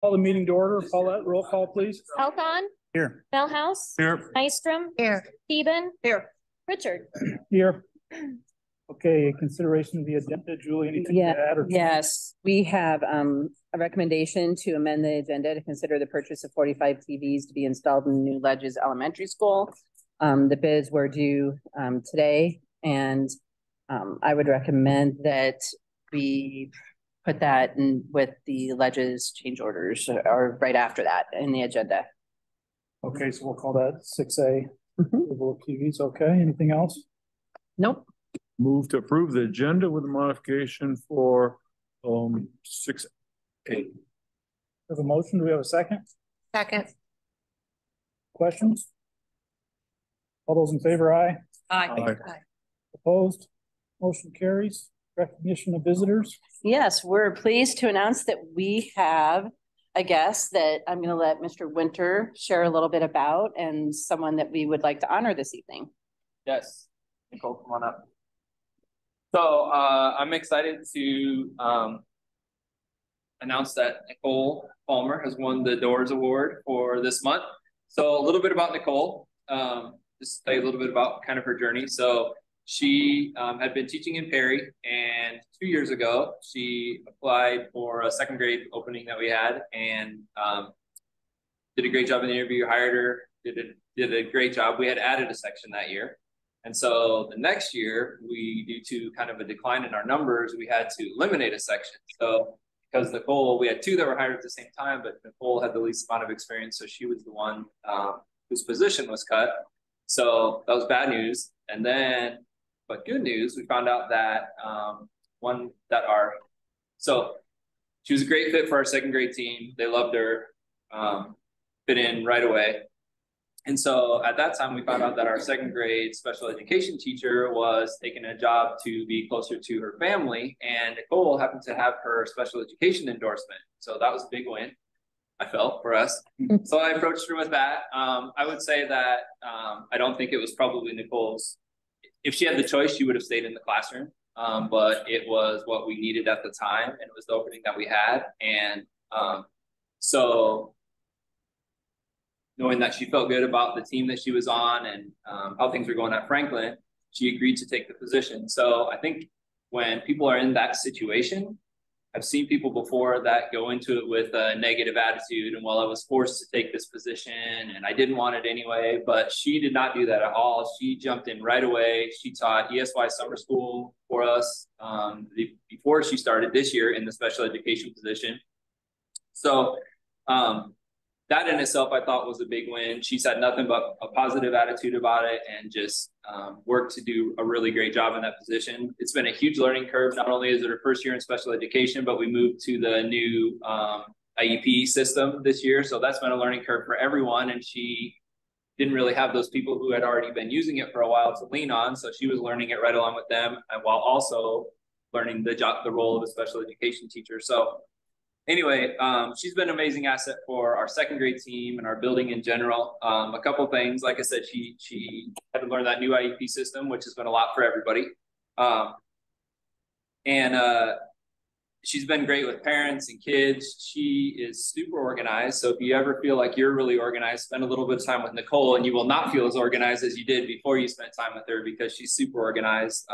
Call the meeting to order. Paulette, roll call, please. Elcon. Here. Bellhouse. Here. Nystrom. Here. Stephen. Here. Richard. Here. Okay, consideration of the agenda. Julie, anything to add? Or yes, we have a recommendation to amend the agenda to consider the purchase of 45 TVs to be installed in New Ledges Elementary School. The bids were due today, and I would recommend that we put that in with the Ledges change orders or right after that in the agenda. Okay, so we'll call that 6A. TVs. Okay, anything else? Nope. Move to approve the agenda with a modification for 6A. We have a motion. Do we have a second? Second. Questions? All those in favor, aye. Aye. Opposed? Motion carries. Recognition of visitors. Yes, we're pleased to announce that we have a guest that I'm going to let Mr. Winter share a little bit about, and someone that we would like to honor this evening. Yes, Nicole, come on up. So I'm excited to announce that Nicole Palmer has won the Doors Award for this month. So a little bit about Nicole, just tell you a little bit about kind of her journey. So she had been teaching in Perry, and 2 years ago, she applied for a second grade opening that we had, and did a great job in the interview, hired her, did a great job. We had added a section that year. And so the next year, due to kind of a decline in our numbers, we had to eliminate a section. So because Nicole, we had two that were hired at the same time, but Nicole had the least amount of experience, so she was the one whose position was cut. So that was bad news. And then, but good news, we found out that so she was a great fit for our second grade team. They loved her, fit in right away. And so at that time, we found out that our second grade special education teacher was taking a job to be closer to her family, and Nicole happened to have her special education endorsement. So that was a big win, I felt, for us. So I approached her with that. I would say that I don't think it was probably Nicole's. If she had the choice, she would have stayed in the classroom. But it was what we needed at the time, and it was the opening that we had. And so knowing that she felt good about the team that she was on and how things were going at Franklin, she agreed to take the position. So I think when people are in that situation, I've seen people before that go into it with a negative attitude, and well, I was forced to take this position and I didn't want it anyway, but she did not do that at all. She jumped in right away. She taught ESY summer school for us before she started this year in the special education position. So that in itself, I thought, was a big win. She's had nothing but a positive attitude about it, and just worked to do a really great job in that position. It's been a huge learning curve. Not only is it her first year in special education, but we moved to the new IEP system this year. So that's been a learning curve for everyone. And she didn't really have those people who had already been using it for a while to lean on. So she was learning it right along with them, and while also learning the role of a special education teacher. So anyway, she's been an amazing asset for our second grade team and our building in general. A couple things, like I said, she had to learn that new IEP system, which has been a lot for everybody. She's been great with parents and kids. She is super organized. So if you ever feel like you're really organized, spend a little bit of time with Nicole, and you will not feel as organized as you did before you spent time with her, because she's super organized,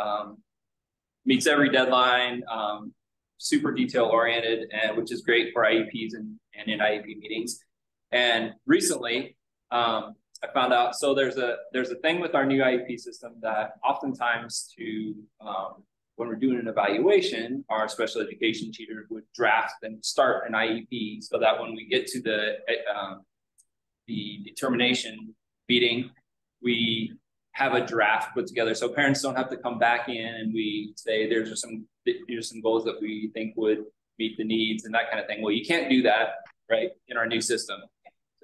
meets every deadline, super detail oriented, and which is great for IEPs and in IEP meetings. And recently, I found out, so there's a thing with our new IEP system that oftentimes when we're doing an evaluation, our special education teachers would draft and start an IEP so that when we get to the determination meeting, we have a draft put together, so parents don't have to come back in and we say here's some goals that we think would meet the needs and that kind of thing. Well, you can't do that, right, in our new system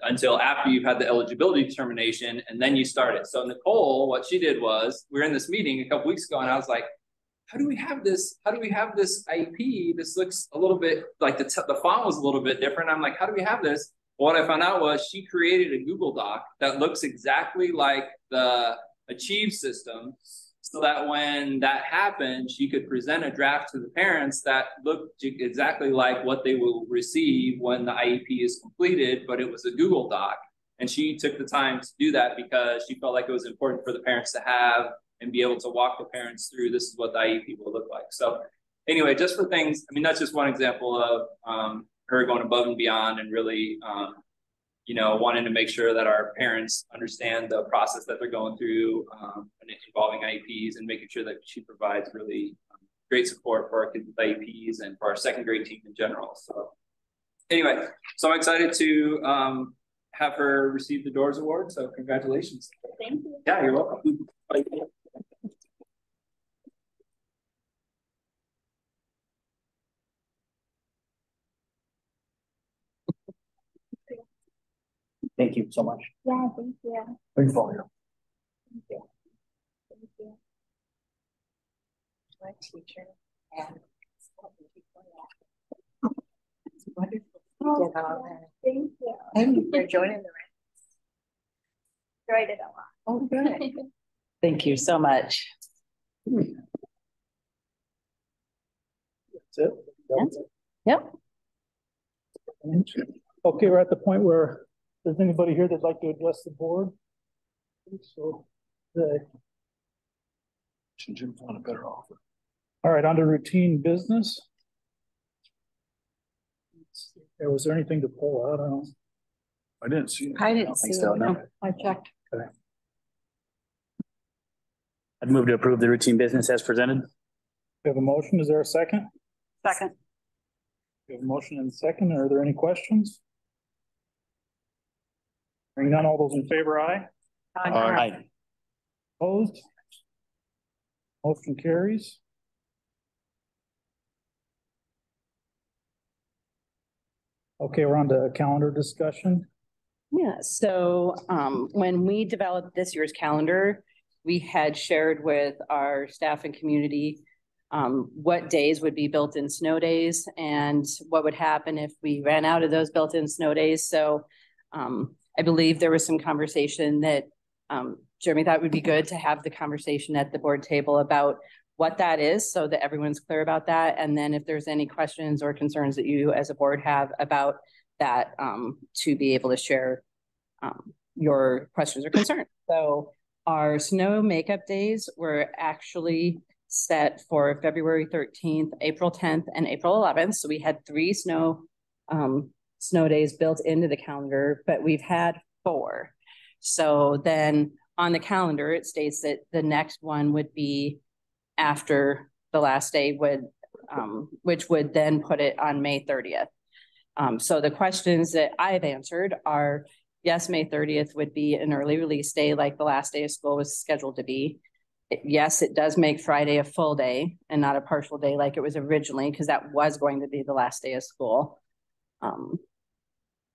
until after you've had the eligibility determination, and then you start it. So Nicole, what she did was, we were in this meeting a couple weeks ago, and I was like, how do we have this IEP? This looks a little bit like the font was a little bit different. I'm like, how do we have this? Well, what I found out was she created a Google Doc that looks exactly like the Achieve system, so that when that happened, she could present a draft to the parents that looked exactly like what they will receive when the IEP is completed, but it was a Google Doc. And she took the time to do that because she felt like it was important for the parents to have and be able to walk the parents through, this is what the IEP will look like. So anyway, just for things, I mean, that's just one example of her going above and beyond and really, you know, wanting to make sure that our parents understand the process that they're going through involving IEPs, and making sure that she provides really great support for our kids with IEPs and for our second grade team in general. So anyway, so I'm excited to have her receive the Doors Award. So congratulations. Thank you. Yeah, you're welcome. Thank you so much. Yeah, thank you. Bring it forward. Thank you. Thank you. My teacher and it's wonderful. Oh, Did all that. thank you. And you're joining the Enjoyed it a lot. Oh, good. Thank you so much. That's it? Yep. Okay, we're at the point where, there's anybody here that'd like to address the board? So, Jim's on a better offer. all right, on to routine business. Was there anything to pull out? I don't know. I didn't see it. I didn't see so, it. no. I checked. I'd move to approve the routine business as presented. We have a motion. Is there a second? Second. We have a motion and a second. Are there any questions? Hearing none, all those in favor, aye. Aye. Opposed? Motion carries. Okay, we're on to calendar discussion. Yeah, so when we developed this year's calendar, we had shared with our staff and community what days would be built-in snow days and what would happen if we ran out of those built-in snow days. So I believe there was some conversation that Jeremy thought would be good to have the conversation at the board table about what that is so that everyone's clear about that. And then if there's any questions or concerns that you as a board have about that, to be able to share your questions or concerns. So our snow makeup days were actually set for February 13th, April 10th, and April 11th. So we had 3 snow days built into the calendar, but we've had 4. So then on the calendar, it states that the next one would be after the last day would, which would then put it on May 30th. So the questions that I've answered are, yes, May 30th would be an early release day like the last day of school was scheduled to be. Yes, it does make Friday a full day and not a partial day like it was originally, because that was going to be the last day of school.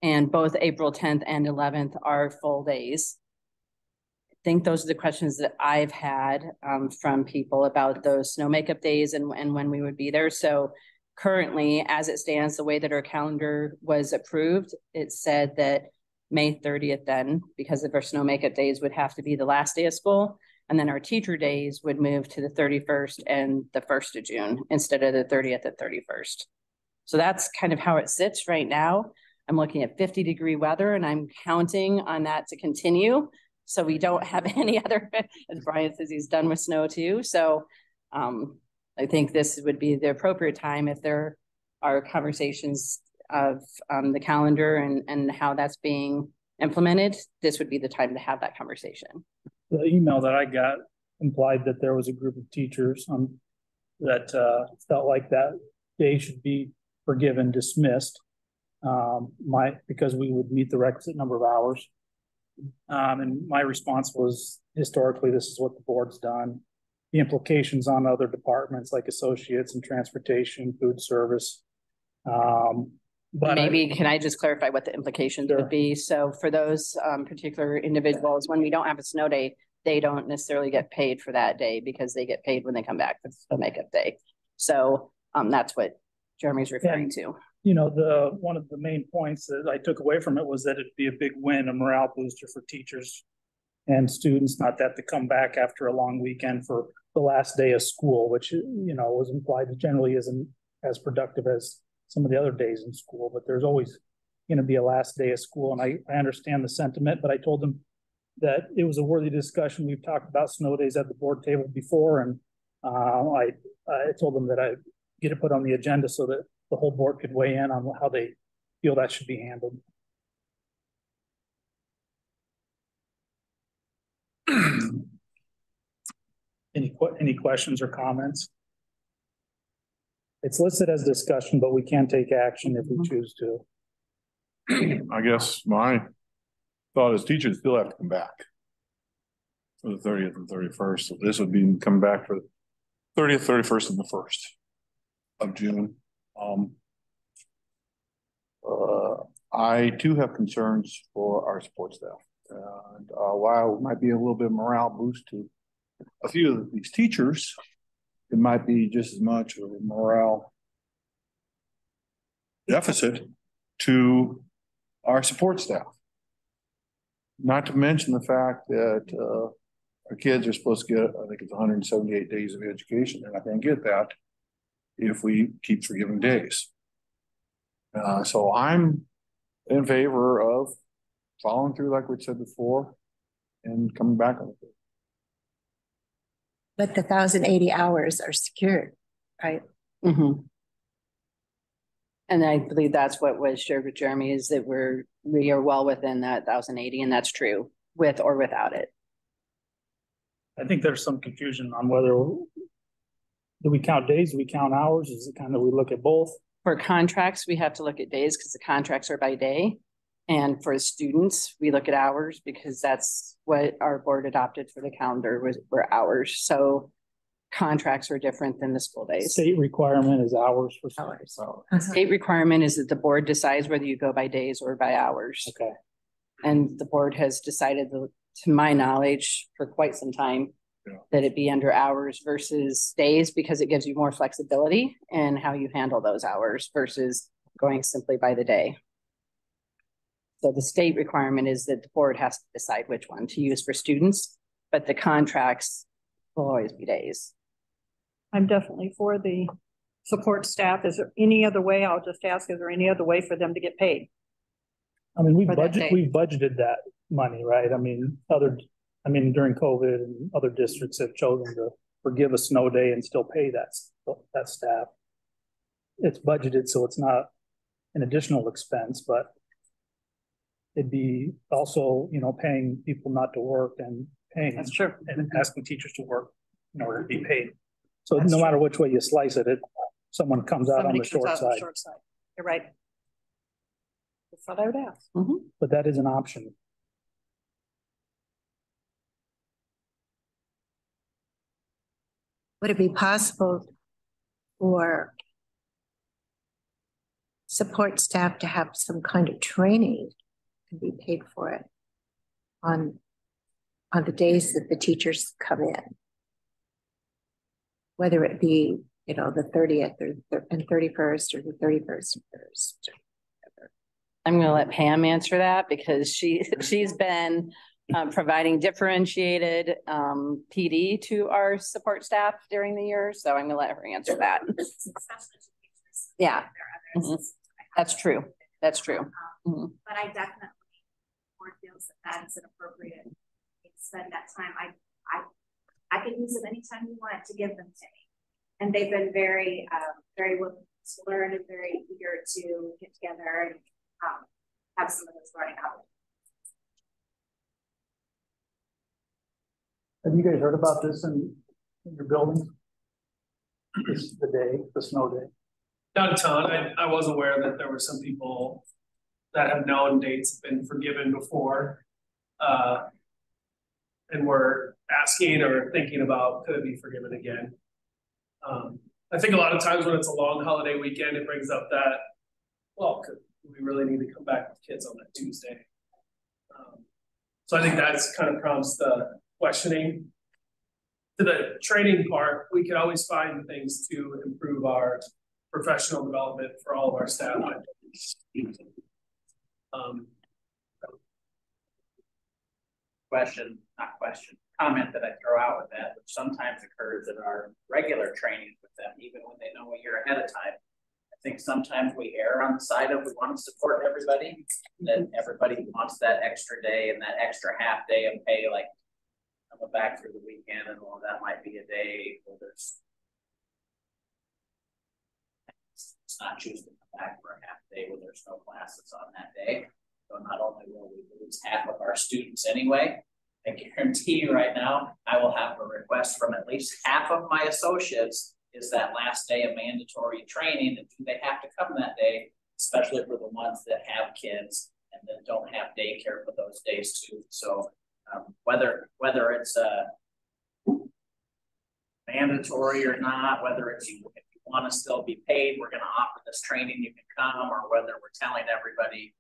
And both April 10th and 11th are full days. I think those are the questions that I've had from people about those snow makeup days and when we would be there. So currently, as it stands, the way that our calendar was approved, it said that May 30th then, because of our snow makeup days, would have to be the last day of school. And then our teacher days would move to the 31st and the 1st of June instead of the 30th and 31st. So that's kind of how it sits right now. I'm looking at 50-degree weather and I'm counting on that to continue. So we don't have any other, as Brian says, he's done with snow too. So I think this would be the appropriate time if there are conversations of the calendar and how that's being implemented. This would be the time to have that conversation. The email that I got implied that there was a group of teachers that felt like that day should be forgiven, dismissed, because we would meet the requisite number of hours. And my response was, historically, this is what the board's done. The implications on other departments like associates and transportation, food service. But maybe can I just clarify what the implications would be? So for those particular individuals, when we don't have a snow day, they don't necessarily get paid for that day because they get paid when they come back for the makeup day. So that's what Jeremy's referring to. You know, one of the main points that I took away from it was that it'd be a big win, a morale booster for teachers and students, not that to come back after a long weekend for the last day of school, which, you know, was implied generally isn't as productive as some of the other days in school, but there's always going to be a last day of school. And I understand the sentiment, but I told them that it was a worthy discussion. We've talked about snow days at the board table before, and I told them that I'd get it put on the agenda so that the whole board could weigh in on how they feel that should be handled. Any questions or comments? It's listed as discussion, but we can take action if we choose to. I guess my thought is teachers still have to come back for the 30th and 31st. So this would be come back for the 30th, 31st, and the 1st of June. I too have concerns for our support staff. And while it might be a little bit of morale boost to a few of these teachers, it might be just as much of a morale deficit to our support staff. Not to mention the fact that our kids are supposed to get, I think it's 178 days of education, and I can get that if we keep forgiving days. So I'm in favor of following through like we said before and coming back on it. But the 1,080 hours are secured, right? Mm-hmm. And I believe that's what was shared with Jeremy, is that we are well within that 1,080, and that's true with or without it. I think there's some confusion on whether, do we count days, do we count hours? Is it kind of, we look at both? For contracts, we have to look at days because the contracts are by day. And for students, we look at hours because that's what our board adopted for the calendar were hours. So contracts are different than the school days. State requirement is hours for Hours. so. State requirement is that the board decides whether you go by days or by hours. Okay. And the board has decided, to my knowledge, for quite some time, that it be under hours versus days, because it gives you more flexibility in how you handle those hours versus going simply by the day. So the state requirement is that the board has to decide which one to use for students, but the contracts will always be days. I'm definitely for the support staff. Is there any other way? I'll just ask, is there any other way for them to get paid? I mean, we've For that day. budgeted that money, right? I mean, during COVID and other districts have chosen to forgive a snow day and still pay that staff. It's budgeted, so it's not an additional expense, but it'd be also, you know, paying people not to work and paying. That's true. And asking teachers to work in order to be paid. So no matter which way you slice it, someone comes out on the short side. You're right. That's what I would ask. But that is an option. Would it be possible for support staff to have some kind of training and be paid for it on the days that the teachers come in? Whether it be, you know, the 30th and 31st or the 31st and 1st. I'm going to let Pam answer that because she's been providing differentiated PD to our support staff during the year. So I'm going to let her answer that. Yeah, that's true. That's true. But I definitely board feels that is an appropriate way to spend that time. I can use them anytime you want to give them to me. And they've been very willing to learn and very eager to get together and have some of those learning opportunities. Have you guys heard about this in your building? The snow day. Not a ton. I was aware that there were some people that have known dates have been forgiven before, and were asking or thinking about, could it be forgiven again? I think a lot of times when it's a long holiday weekend, it brings up that, well, could we really need to come back with kids on that Tuesday? So I think that's kind of prompts the questioning. To the training part, we can always find things to improve our professional development for all of our staff. Question, not question. comment that I throw out with that, which sometimes occurs in our regular trainings with them, even when they know a year ahead of time. I think sometimes we err on the side of we want to support everybody, that everybody wants that extra day and that extra half day of pay, like coming back through the weekend, and all that might be a day where there's it's not choosing to come back for a half day when there's no classes on that day. So not only will we lose half of our students anyway, I guarantee you right now, I will have a request from at least half of my associates is that last day of mandatory training, and do they have to come that day, especially for the ones that have kids and then don't have daycare for those days too. So whether it's mandatory or not, whether it's if you want to still be paid, we're going to offer this training, you can come, or whether we're telling everybody,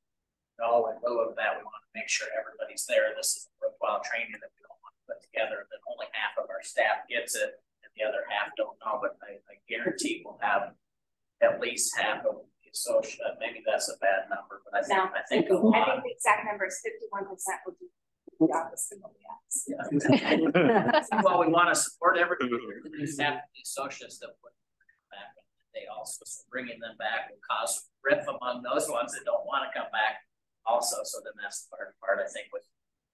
no, in lieu of that, we want to make sure everybody's there. This is a worthwhile training that we don't want to put together, that only half of our staff gets it and the other half don't know. But I guarantee we'll have at least half of the associate. Maybe that's a bad number, but I think a lot. I think the exact number is 51% would be the opposite of yes. Yeah. Well, we want to support everybody. We just have the associates that would come back. They also, so bringing them back will cause rift among those ones that don't want to come back also. So then that's the part I think with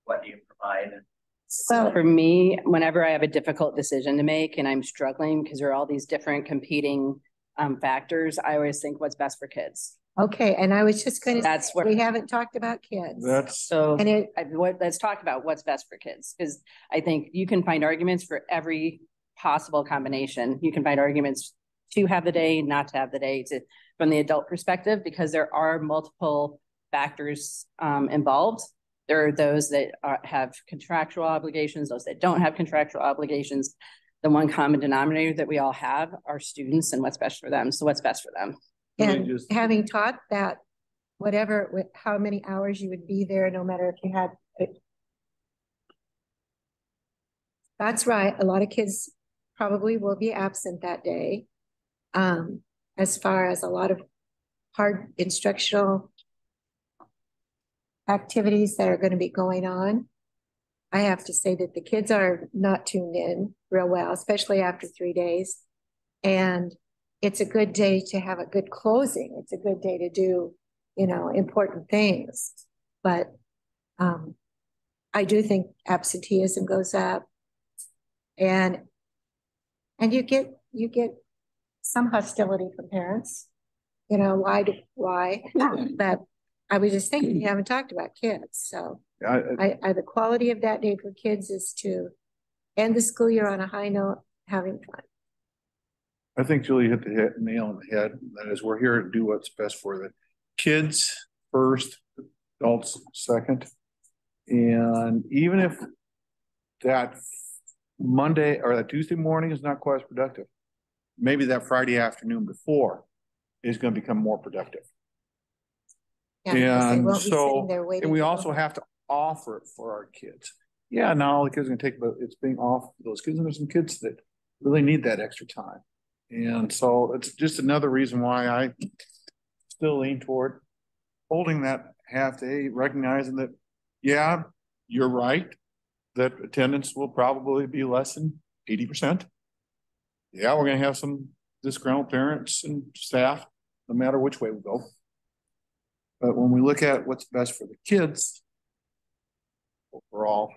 what do you provide. And so for me, whenever I have a difficult decision to make and I'm struggling because there are all these different competing factors, I always think what's best for kids. Okay, and I was just going to That's say, where we haven't talked about kids. That's so. And let's talk about what's best for kids, because I think you can find arguments for every possible combination. You can find arguments to have the day, not to have the day, from the adult perspective, because there are multiple factors involved. There are those that have contractual obligations, those that don't have contractual obligations. The one common denominator that we all have are students and what's best for them. So what's best for them. And having taught that, whatever, how many hours you would be there, no matter if you had it. That's right. A lot of kids probably will be absent that day. As far as a lot of hard instructional activities that are going to be going on, I have to say that the kids are not tuned in real well, especially after 3 days. And it's a good day to have a good closing. It's a good day to do, important things. But I do think absenteeism goes up, and you get some hostility from parents. Why? But I was just thinking, you haven't talked about kids. So the quality of that day for kids is to end the school year on a high note, having fun. I think Julie hit the nail on the head. That is, we're here to do what's best for the kids first, adults second. And even if that Monday or that Tuesday morning is not quite as productive, maybe that Friday afternoon before is going to become more productive. Yeah, and so, and we also have to offer it for our kids. Yeah, not all the kids are going to take, but it's being offered for those kids. And there's some kids that really need that extra time. And so it's just another reason why I still lean toward holding that half day, recognizing that, yeah, you're right, that attendance will probably be less than 80%. Yeah, we're going to have some disgruntled parents and staff, no matter which way we go. But when we look at what's best for the kids, overall,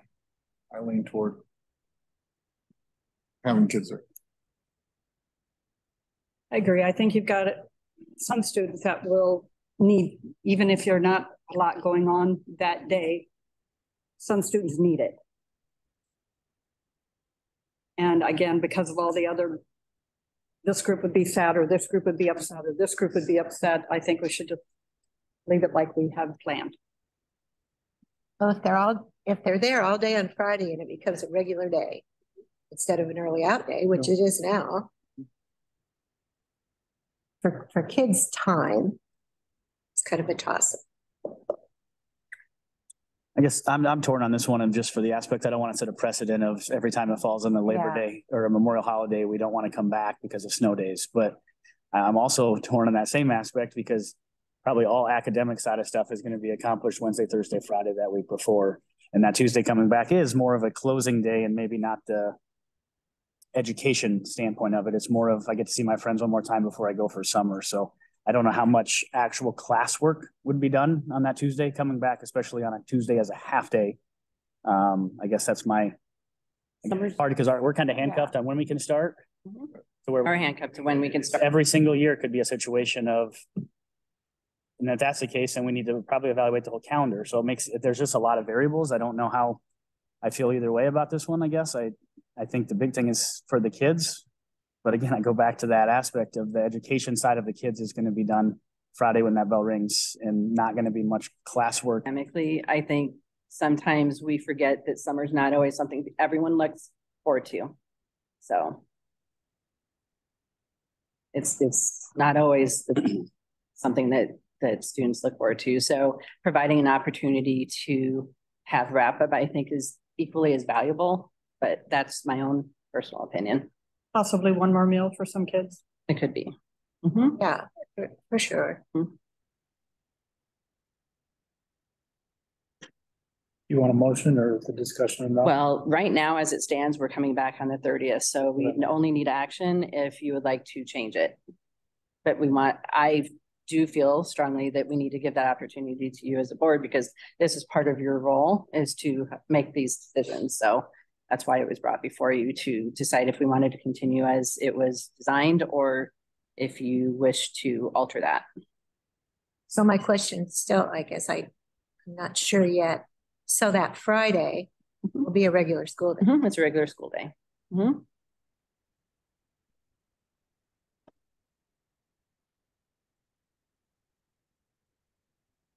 I lean toward having kids there. I agree. I think you've got some students that will need, even if you're not a lot going on that day, some students need it. And again, because of all the other, this group would be sad, or this group would be upset, or this group would be upset, I think we should just leave it like we have planned. Well, if they're there all day on Friday and it becomes a regular day instead of an early out day, which it is now, for kids' time, it's kind of a toss-up. I guess I'm torn on this one, and just for the aspect, I don't want to set a precedent of every time it falls on the Labor Day or a Memorial holiday, we don't want to come back because of snow days. But I'm also torn on that same aspect because probably all academic side of stuff is going to be accomplished Wednesday, Thursday, Friday that week before. And that Tuesday coming back is more of a closing day and maybe not the education standpoint of it. It's more of, I get to see my friends one more time before I go for summer. So I don't know how much actual classwork would be done on that Tuesday coming back, especially on a Tuesday as a half day. I guess that's my part, because we're kind of handcuffed on when we can start. Mhm. So we're handcuffed to when we can start. every single year could be a situation of, and if that's the case, then we need to probably evaluate the whole calendar. So it makes, there's just a lot of variables. I don't know how I feel either way about this one, I guess. I think the big thing is for the kids. But again, I go back to that aspect of the education side of the kids is going to be done Friday when that bell rings, and not going to be much classwork. Academically, I think sometimes we forget that summer's not always something everyone looks forward to. So it's not always something that students look forward to. So providing an opportunity to have wrap up, I think, is equally as valuable, but that's my own personal opinion. Possibly one more meal for some kids. It could be. Yeah, for sure. You want a motion or the discussion enough? Well, right now, as it stands, we're coming back on the 30th. So we only need action if you would like to change it. But I do feel strongly that we need to give that opportunity to you as a board, because this is part of your role, is to make these decisions. So that's why it was brought before you, to decide if we wanted to continue as it was designed, or if you wish to alter that. So my question still, I guess I'm not sure yet. So that Friday will be a regular school day. It's a regular school day.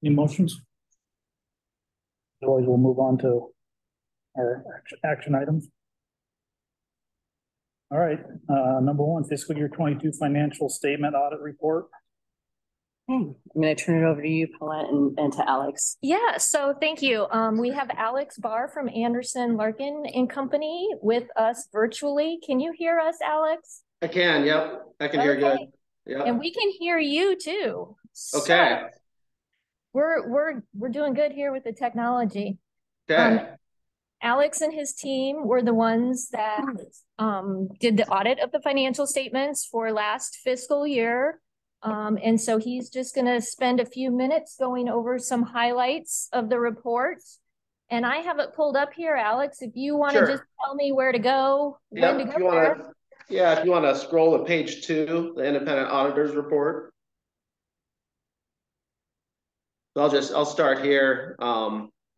Any motions? Otherwise, we'll move on to our action items. All right, number one, fiscal year 22 financial statement audit report. I'm going to turn it over to you, Paulette, and to Alex. Yeah, so thank you. We have Alex Barr from Anderson Larkin and Company with us virtually. Can you hear us, Alex? I can, yep. I can hear good. Yep. And we can hear you too. Okay. So we're doing good here with the technology. Okay. Alex and his team were the ones that did the audit of the financial statements for last fiscal year. And so he's just going to spend a few minutes going over some highlights of the report. And I have it pulled up here, Alex, if you want to just tell me where to go, when to go there. Yeah, if you want to scroll to page 2, the independent auditors report. So I'll start here.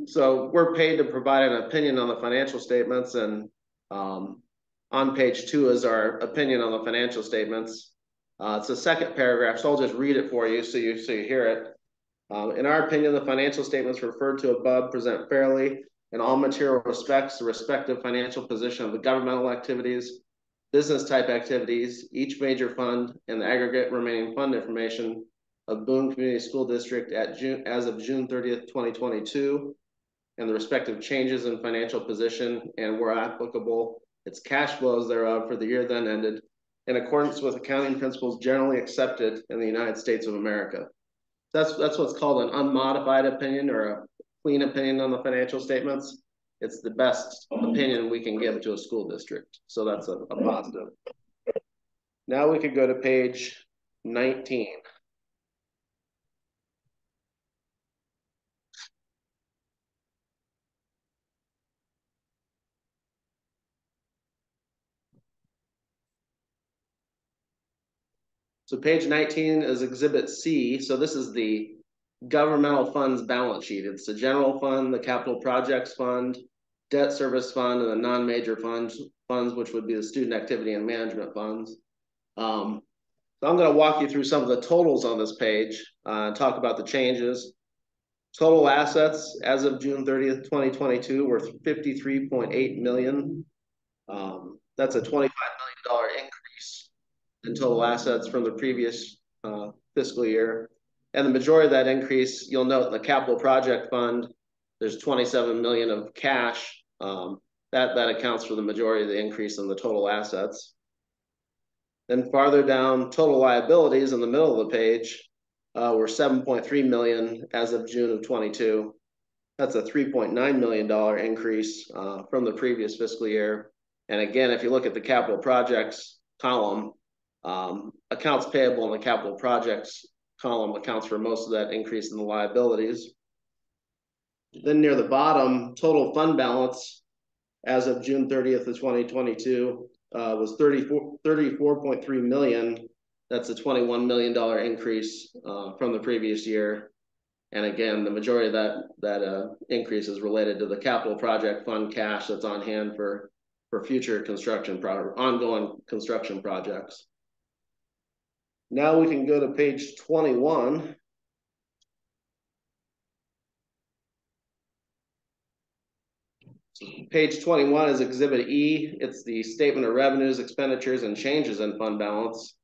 So we're paid to provide an opinion on the financial statements, and on page 2 is our opinion on the financial statements. It's the second paragraph, so I'll just read it for you so you hear it. In our opinion, the financial statements referred to above present fairly in all material respects the respective financial position of the governmental activities, business type activities, each major fund, and the aggregate remaining fund information of Boone Community School District as of June 30th, 2022, and the respective changes in financial position, and where applicable, its cash flows thereof for the year then ended, in accordance with accounting principles generally accepted in the United States of America. That's what's called an unmodified opinion, or a clean opinion on the financial statements. It's the best opinion we can give to a school district. So that's a positive. Now we could go to page 19. So page 19 is Exhibit C. So this is the governmental funds balance sheet. It's the general fund, the capital projects fund, debt service fund, and the non-major funds, which would be the student activity and management funds. So I'm going to walk you through some of the totals on this page and talk about the changes. Total assets as of June 30th, 2022 were $53.8 million. That's a $25 million increase in total assets from the previous fiscal year. And the majority of that increase, you'll note in the capital project fund, there's $27 million of cash. That accounts for the majority of the increase in the total assets. Then farther down, total liabilities in the middle of the page were $7.3 million as of June of 22. That's a $3.9 million increase from the previous fiscal year. And again, if you look at the capital projects column, accounts payable in the capital projects column accounts for most of that increase in the liabilities. Then near the bottom, total fund balance as of June 30th of 2022 was $34.3 million. That's a $21 million increase from the previous year. And again, the majority of that increase is related to the capital project fund cash that's on hand for future ongoing construction projects. Now we can go to page 21. Page 21 is Exhibit E. It's the statement of revenues, expenditures, and changes in fund balance.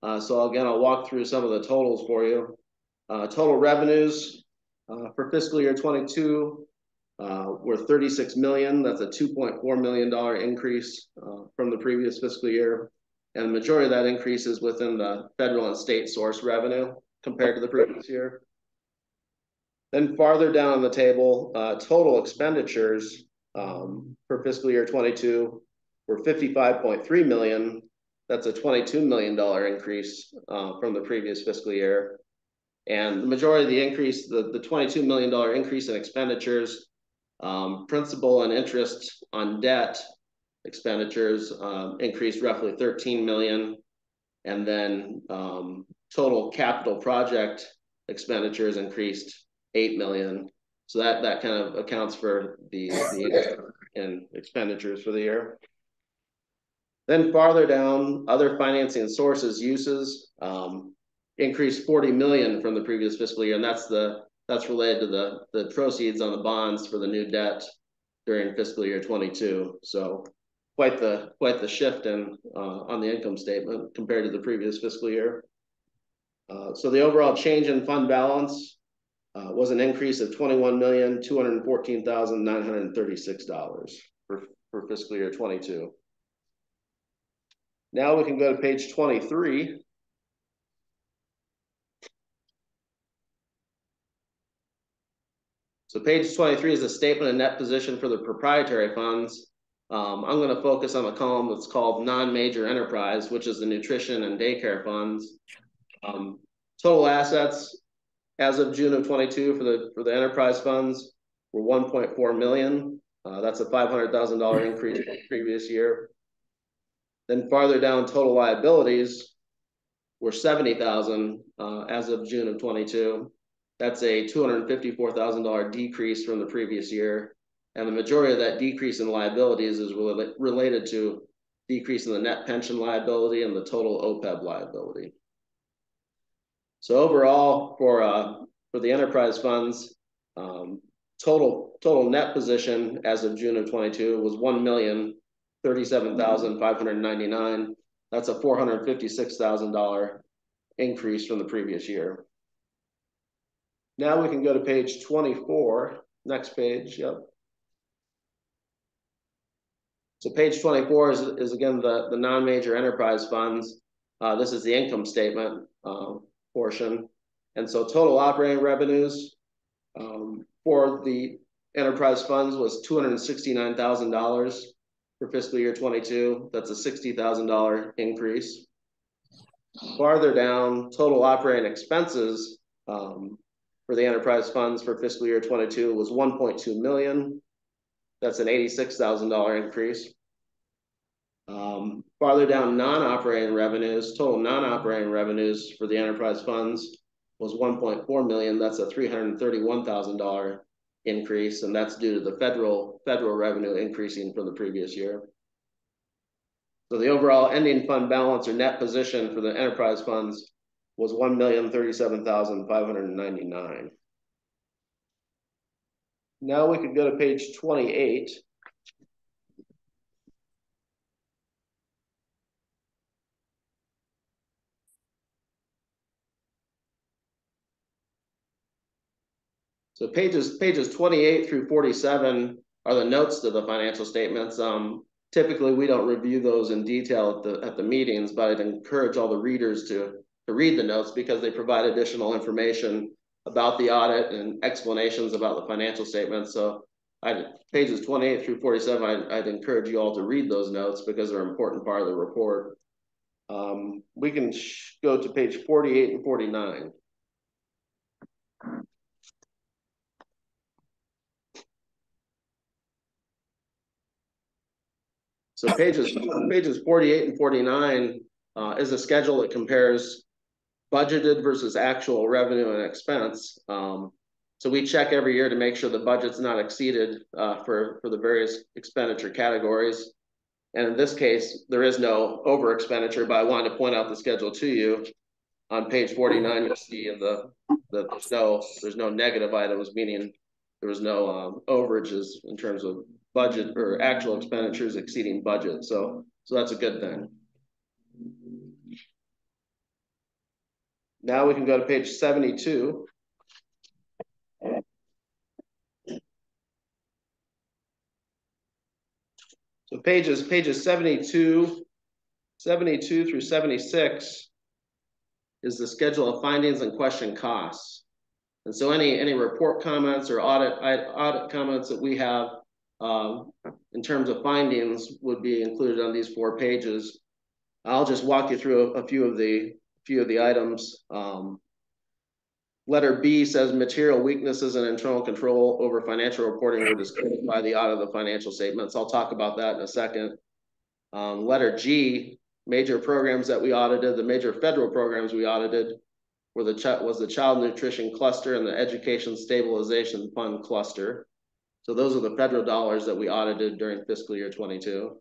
So again, I'll walk through some of the totals for you. Total revenues for fiscal year 22 were $36 million. That's a $2.4 million increase from the previous fiscal year. And the majority of that increase is within the federal and state source revenue compared to the previous year. Then farther down on the table, total expenditures for fiscal year 22 were $55.3 million. That's a $22 million increase from the previous fiscal year. And the majority of the increase, the $22 million increase in expenditures, principal and interest on debt expenditures increased roughly $13 million. And then total capital project expenditures increased $8 million. So that kind of accounts for the in expenditures for the year. Then farther down, other financing sources uses increased $40 million from the previous fiscal year, and that's related to the proceeds on the bonds for the new debt during fiscal year 22. So quite the shift in on the income statement compared to the previous fiscal year. So the overall change in fund balance was an increase of $21,214,936 for fiscal year 22. Now we can go to page 23. So page 23 is a statement of net position for the proprietary funds. I'm going to focus on a column that's called non-major enterprise, which is the nutrition and daycare funds. Total assets as of June of 22 for the enterprise funds were $1.4 million. That's a $500,000 increase from the previous year. Then farther down, total liabilities were $70,000 as of June of 22. That's a $254,000 decrease from the previous year. And the majority of that decrease in liabilities is related to decrease in the net pension liability and the total OPEB liability. So overall, for the enterprise funds, total net position as of June of 22 was $1,037,599. That's a $456,000 increase from the previous year. Now we can go to page 24. Next page. Yep. So page 24 is again the non-major enterprise funds. This is the income statement portion. And so total operating revenues for the enterprise funds was $269,000 for fiscal year 22. That's a $60,000 increase. Farther down, total operating expenses for the enterprise funds for fiscal year 22 was $1.2 million. That's an $86,000 increase. Farther down, non-operating revenues, total non-operating revenues for the enterprise funds was $1.4 million. That's a $331,000 increase, and that's due to the federal revenue increasing from the previous year. So the overall ending fund balance or net position for the enterprise funds was $1,037,599. Now we could go to page 28. So pages 28 through 47 are the notes to the financial statements. Typically, we don't review those in detail at the meetings, but I'd encourage all the readers to read the notes because they provide additional information about the audit and explanations about the financial statements. So pages 28 through 47, I'd encourage you all to read those notes because they're an important part of the report. We can go to page 48 and 49. So pages 48 and 49 is a schedule that compares budgeted versus actual revenue and expense. So we check every year to make sure the budget's not exceeded for the various expenditure categories. And in this case, there is no over expenditure, but I wanted to point out the schedule to you. On page 49, you'll see in there's no negative items, meaning there was no overages in terms of budget or actual expenditures exceeding budget. So that's a good thing. Now we can go to page 72. So pages 72 through 76 is the schedule of findings and question costs. And so any report comments or audit comments that we have in terms of findings would be included on these 4 pages. I'll just walk you through a few of the items. Letter B says material weaknesses and internal control over financial reporting were discovered by the audit of the financial statements. I'll talk about that in a second. Letter G, major programs that we audited, the major federal programs we audited was the Child Nutrition Cluster and the Education Stabilization Fund Cluster. So those are the federal dollars that we audited during fiscal year 22.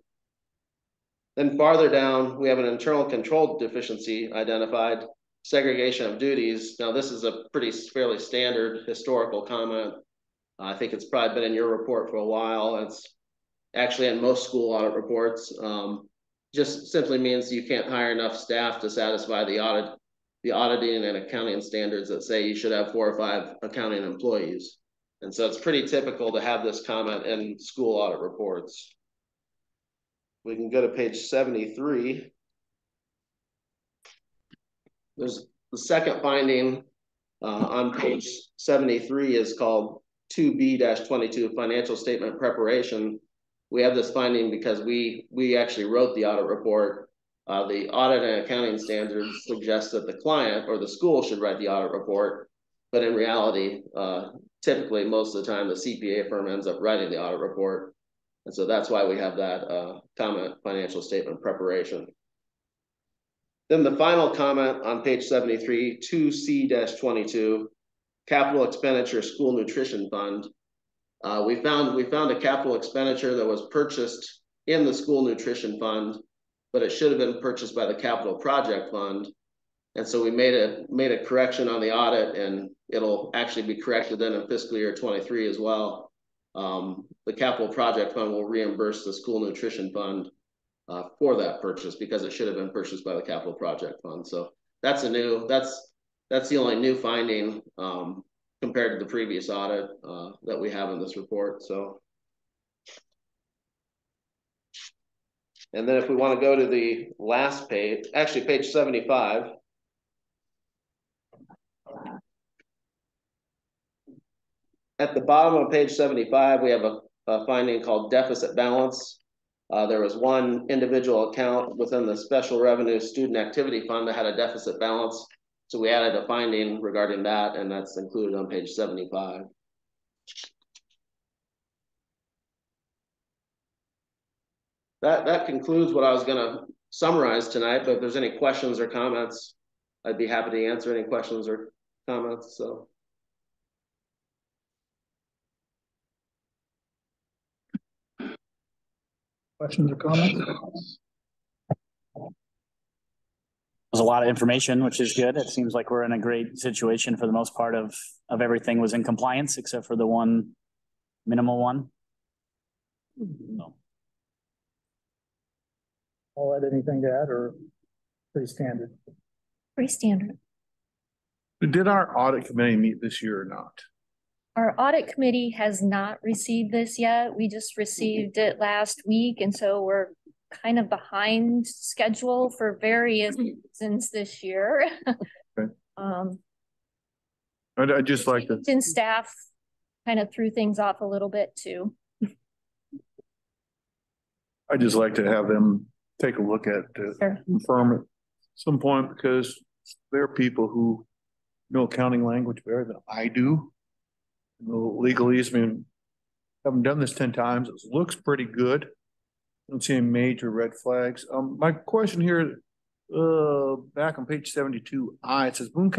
Then farther down, we have an internal control deficiency identified. Segregation of duties. Now, this is a fairly standard historical comment. I think it's probably been in your report for a while. It's actually in most school audit reports. Just simply means you can't hire enough staff to satisfy the auditing and accounting standards that say you should have 4 or 5 accounting employees. And so it's pretty typical to have this comment in school audit reports. We can go to page 73. There's the second finding on page 73 is called 2B-22 financial statement preparation. We have this finding because we actually wrote the audit report. The audit and accounting standards suggest that the client or the school should write the audit report, but in reality, typically most of the time the CPA firm ends up writing the audit report. And so that's why we have that comment, financial statement preparation. Then the final comment on page 73, 2C-22, capital expenditure school nutrition fund. We found a capital expenditure that was purchased in the school nutrition fund, but it should have been purchased by the capital project fund. And so we made a correction on the audit, and it'll actually be corrected then in fiscal year 23 as well. The capital project fund will reimburse the school nutrition fund for that purchase because it should have been purchased by the capital project fund. So that's the only new finding compared to the previous audit that we have in this report. So, and then if we want to go to the last page, actually page 75. At the bottom of page 75, we have a finding called deficit balance. There was one individual account within the special revenue student activity fund that had a deficit balance. So we added a finding regarding that, and that's included on page 75. That concludes what I was going to summarize tonight, but if there's any questions or comments, I'd be happy to answer any questions or comments. So. Questions or comments? There's a lot of information, which is good. It seems like we're in a great situation for the most part of everything was in compliance except for the one minimal one. No. I'll add anything to add or pretty standard? Pretty standard. Did our audit committee meet this year or not? Our audit committee has not received this yet. We just received it last week. And so we're kind of behind schedule for various reasons this year. Okay. I'd just like to, And staff kind of threw things off a little bit too. I'd just like to have them take a look at, Sure. confirm at some point, because there are people who know accounting language better than I do. Know legalese, I mean, haven't done this 10 times. It looks pretty good. Don't see any major red flags. My question here, back on page 72I, it says Boone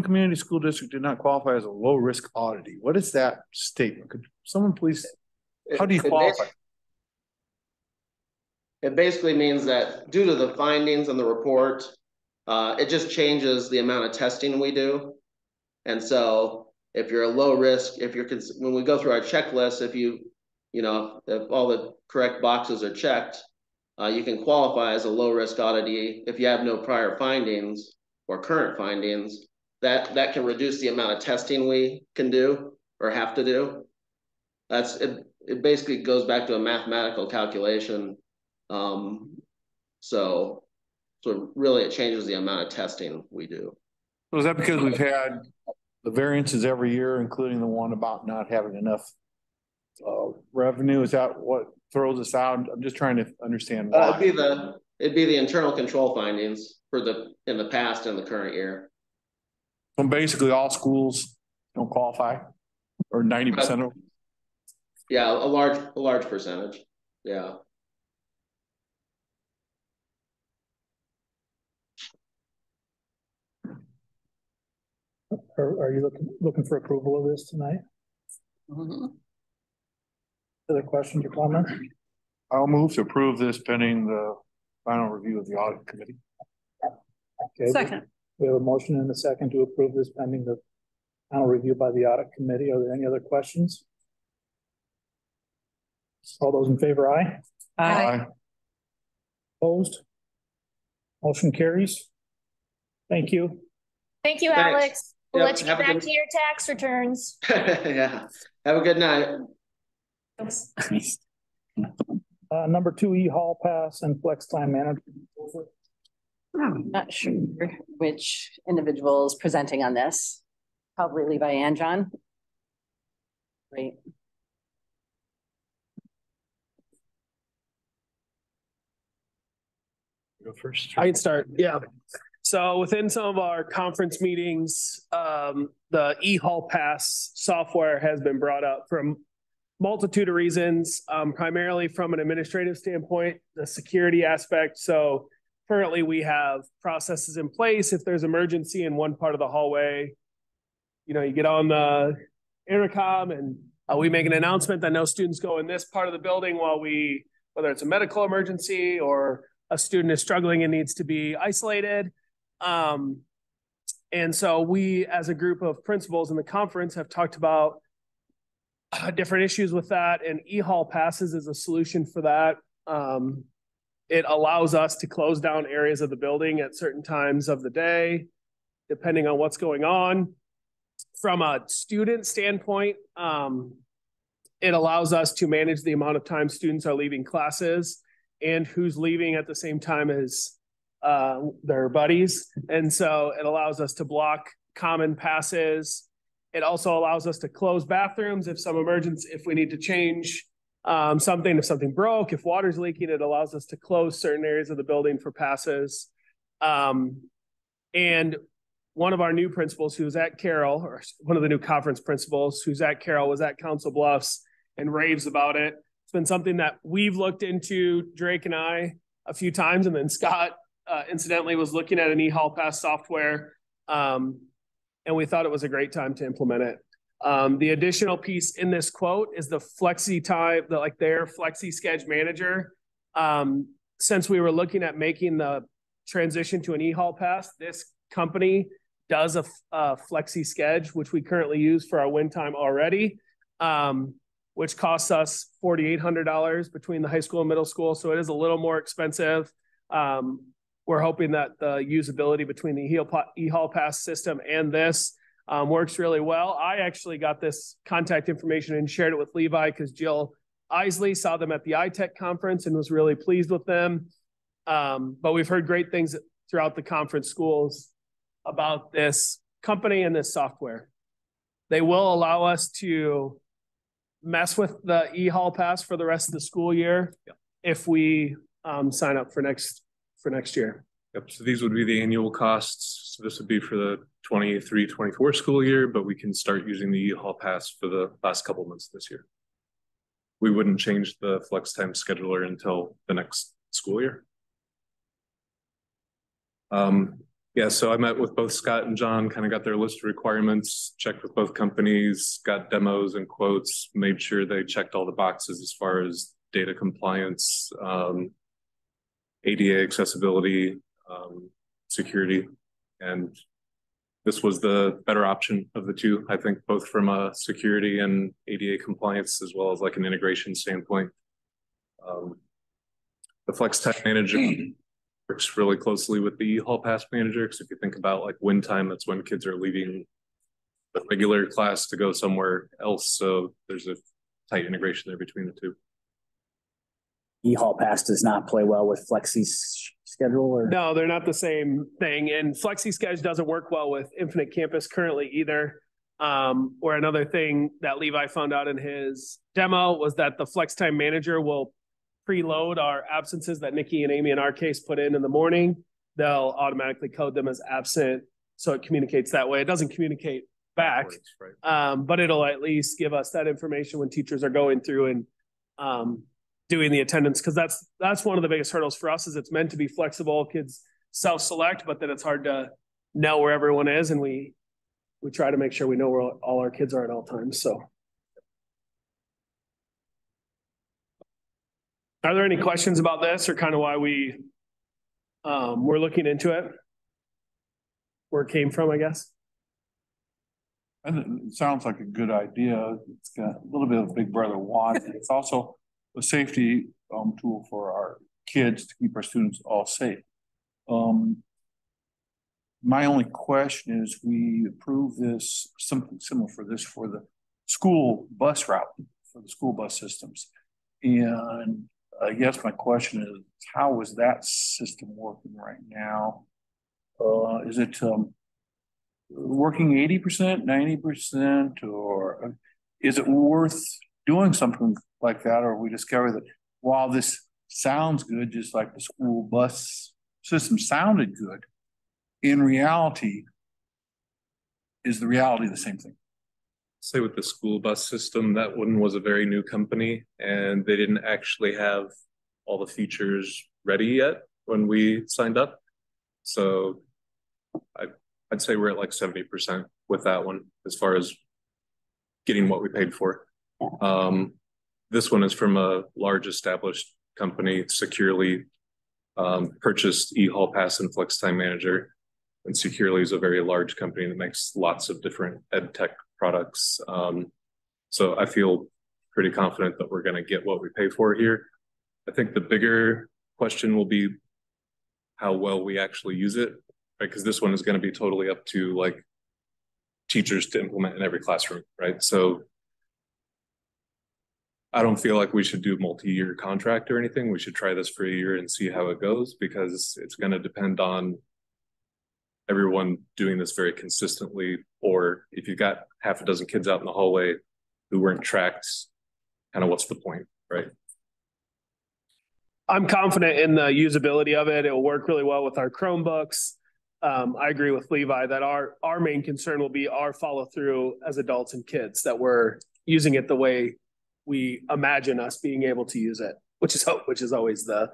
Community School District did not qualify as a low risk oddity. What is that statement? Could someone please, how do you qualify? It basically means that due to the findings on the report, it just changes the amount of testing we do. And so if you're a low risk, when we go through our checklist, if all the correct boxes are checked, you can qualify as a low risk oddity if you have no prior findings or current findings. That can reduce the amount of testing we can do or have to do. It basically goes back to a mathematical calculation. So really it changes the amount of testing we do. So is that because we've had the variances every year, including the one about not having enough revenue? Is that what throws us out? I'm just trying to understand why. It'd be the internal control findings in the past and the current year. So basically all schools don't qualify, or 90% of them? Yeah, a large percentage. Yeah. Are you looking for approval of this tonight? Other questions or comments? I'll move to approve this pending the final review of the audit committee. Okay. Second. We have a motion and a second to approve this pending the final review by the audit committee. Are there any other questions? All those in favor, aye. Aye. Opposed? Motion carries. Thank you. Thank you, Thanks. Alex. We'll Yep, let you get back to your tax returns. Yeah. Have a good night. Number 2, E-Hall Pass and Flex Time Management. I'm not sure which individual is presenting on this. Probably Levi and John. Great. Go first. I can start. Yeah. So within some of our conference meetings, the eHall Pass software has been brought up from multitude of reasons, primarily from an administrative standpoint, the security aspect. So currently we have processes in place. If there's emergency in one part of the hallway, you get on the intercom and we make an announcement that no students go in this part of the building whether it's a medical emergency or a student is struggling and needs to be isolated. And so we, as a group of principals in the conference, have talked about different issues with that, and eHall Passes is a solution for that. It allows us to close down areas of the building at certain times of the day, depending on what's going on. From a student standpoint, it allows us to manage the amount of time students are leaving classes and who's leaving at the same time as their buddies. And so it allows us to block common passes. It also allows us to close bathrooms if we need to change something, if something broke, if water's leaking, it allows us to close certain areas of the building for passes. And one of our new principals who's at Carroll, or one of the new conference principals who's at Carroll, was at Council Bluffs and raves about it. It's been something that we've looked into, Drake and I, a few times, and then Scott incidentally was looking at an eHall Pass software, and we thought it was a great time to implement it. The additional piece in this quote is the Flexi Time, their Flexi Schedule Manager. Since we were looking at making the transition to an eHall Pass, this company does a Flexi Schedule, which we currently use for our win time already, which costs us $4,800 between the high school and middle school. So it is a little more expensive. We're hoping that the usability between the eHall Pass system and this works really well. I actually got this contact information and shared it with Levi because Jill Isley saw them at the iTech conference and was really pleased with them. But we've heard great things throughout the conference schools about this company and this software. They will allow us to mess with the eHall pass for the rest of the school year if we sign up for next year. Yep, so these would be the annual costs. So this would be for the 23-24 school year, but we can start using the eHall pass for the last couple months this year. We wouldn't change the flex time scheduler until the next school year. Yeah, so I met with both Scott and John, kind of got their list of requirements, checked with both companies, got demos and quotes, made sure they checked all the boxes as far as data compliance, ADA accessibility, security, and this was the better option of the two, I think, both from a security and ADA compliance, as well as like an integration standpoint. The Flex Time Manager works really closely with the eHall Pass Manager, because if you think about like win time, that's when kids are leaving the regular class to go somewhere else. So there's a tight integration there between the two. eHall Pass does not play well with Flexi's schedule, or? No, they're not the same thing. And FlexiSchedule doesn't work well with Infinite Campus currently either. Or another thing that Levi found out in his demo was that the Flex Time Manager will preload our absences that Nikki and Amy in our case put in the morning. They'll automatically code them as absent, so it communicates that way. It doesn't communicate back, right. But it'll at least give us that information when teachers are going through and doing the attendance, because that's one of the biggest hurdles for us. Is it's meant to be flexible, kids self-select, but then it's hard to know where everyone is, and we try to make sure we know where all our kids are at all times. So are there any questions about this, or kind of why we're looking into it? Where it came from, I guess. And it sounds like a good idea. It's got a little bit of Big Brother watch. It's also a safety tool for our kids to keep our students all safe. My only question is, we approve this, something similar for this for the school bus route, for the school bus systems. And I guess my question is, how is that system working right now? Is it working 80%, 90%, or is it worth doing something like that? Or we discover that while this sounds good, just like the school bus system sounded good, in reality, is the reality the same thing? Say with the school bus system, that one was a very new company, and they didn't actually have all the features ready yet when we signed up. So I'd say we're at like 70% with that one as far as getting what we paid for. This one is from a large established company, securely purchased eHall Pass and Flex Time Manager. And Securely is a very large company that makes lots of different ed tech products. So I feel pretty confident that we're going to get what we pay for here. I think the bigger question will be how well we actually use it, right? Because this one is going to be totally up to like teachers to implement in every classroom, right? So I don't feel like we should do multi-year contract or anything. We should try this for a year and see how it goes, because it's going to depend on everyone doing this very consistently. Or if you've got half a dozen kids out in the hallway who weren't tracked, kind of what's the point, right? I'm confident in the usability of it. It will work really well with our Chromebooks. I agree with Levi that our main concern will be our follow through as adults and kids, that we're using it the way we imagine us being able to use it, which is always the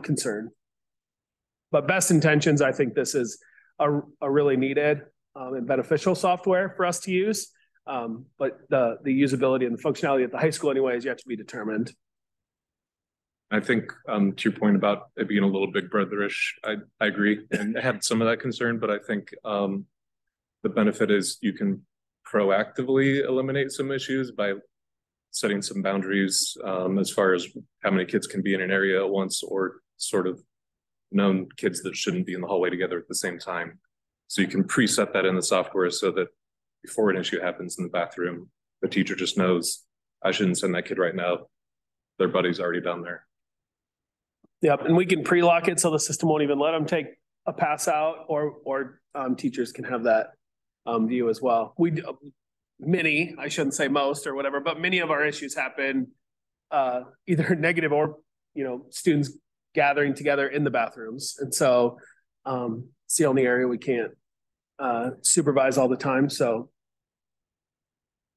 concern. But best intentions, I think this is a really needed and beneficial software for us to use. But the usability and the functionality at the high school anyway is yet to be determined. I think to your point about it being a little Big Brotherish, I agree. And I had some of that concern, but I think the benefit is you can proactively eliminate some issues by setting some boundaries as far as how many kids can be in an area at once, or sort of known kids that shouldn't be in the hallway together at the same time. So you can preset that in the software so that before an issue happens in the bathroom, the teacher just knows, I shouldn't send that kid right now. Their buddy's already down there. Yep, and we can pre-lock it so the system won't even let them take a pass out, or teachers can have that view as well. Many, I shouldn't say most or whatever, but many of our issues happen either negative or, students gathering together in the bathrooms. And so it's the only area we can't supervise all the time. So.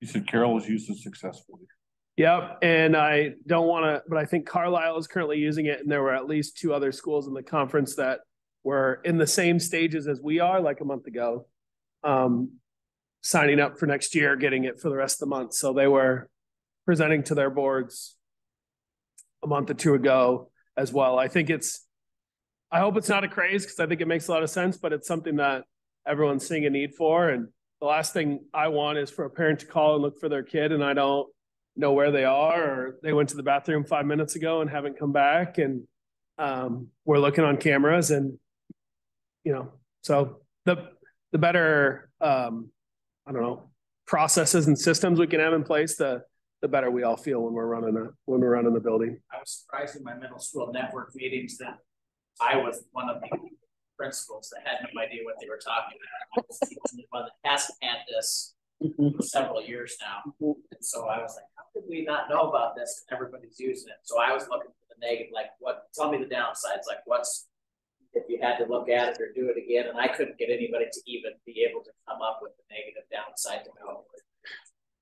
You said Carroll was used it successfully. Yep. And I don't want to, but I think Carlisle is currently using it. And there were at least 2 other schools in the conference that were in the same stages as we are, like a month ago, signing up for next year, getting it for the rest of the month. So they were presenting to their boards a month or 2 ago as well. I hope it's not a craze, because I think it makes a lot of sense, but it's something that everyone's seeing a need for. And the last thing I want is for a parent to call and look for their kid, and I don't know where they are, or they went to the bathroom 5 minutes ago and haven't come back. And we're looking on cameras, and, so the better, processes and systems we can have in place, the better we all feel when we're running the building. I was surprised in my middle school network meetings that I was one of the principals that had no idea what they were talking about. I was the only one that hasn't had this for several years now. And so I was like, how could we not know about this? Everybody's using it. So I was looking for the negative, like, tell me the downsides, like if you had to look at it or do it again. And I couldn't get anybody to even be able to come up with the negative downside to go with.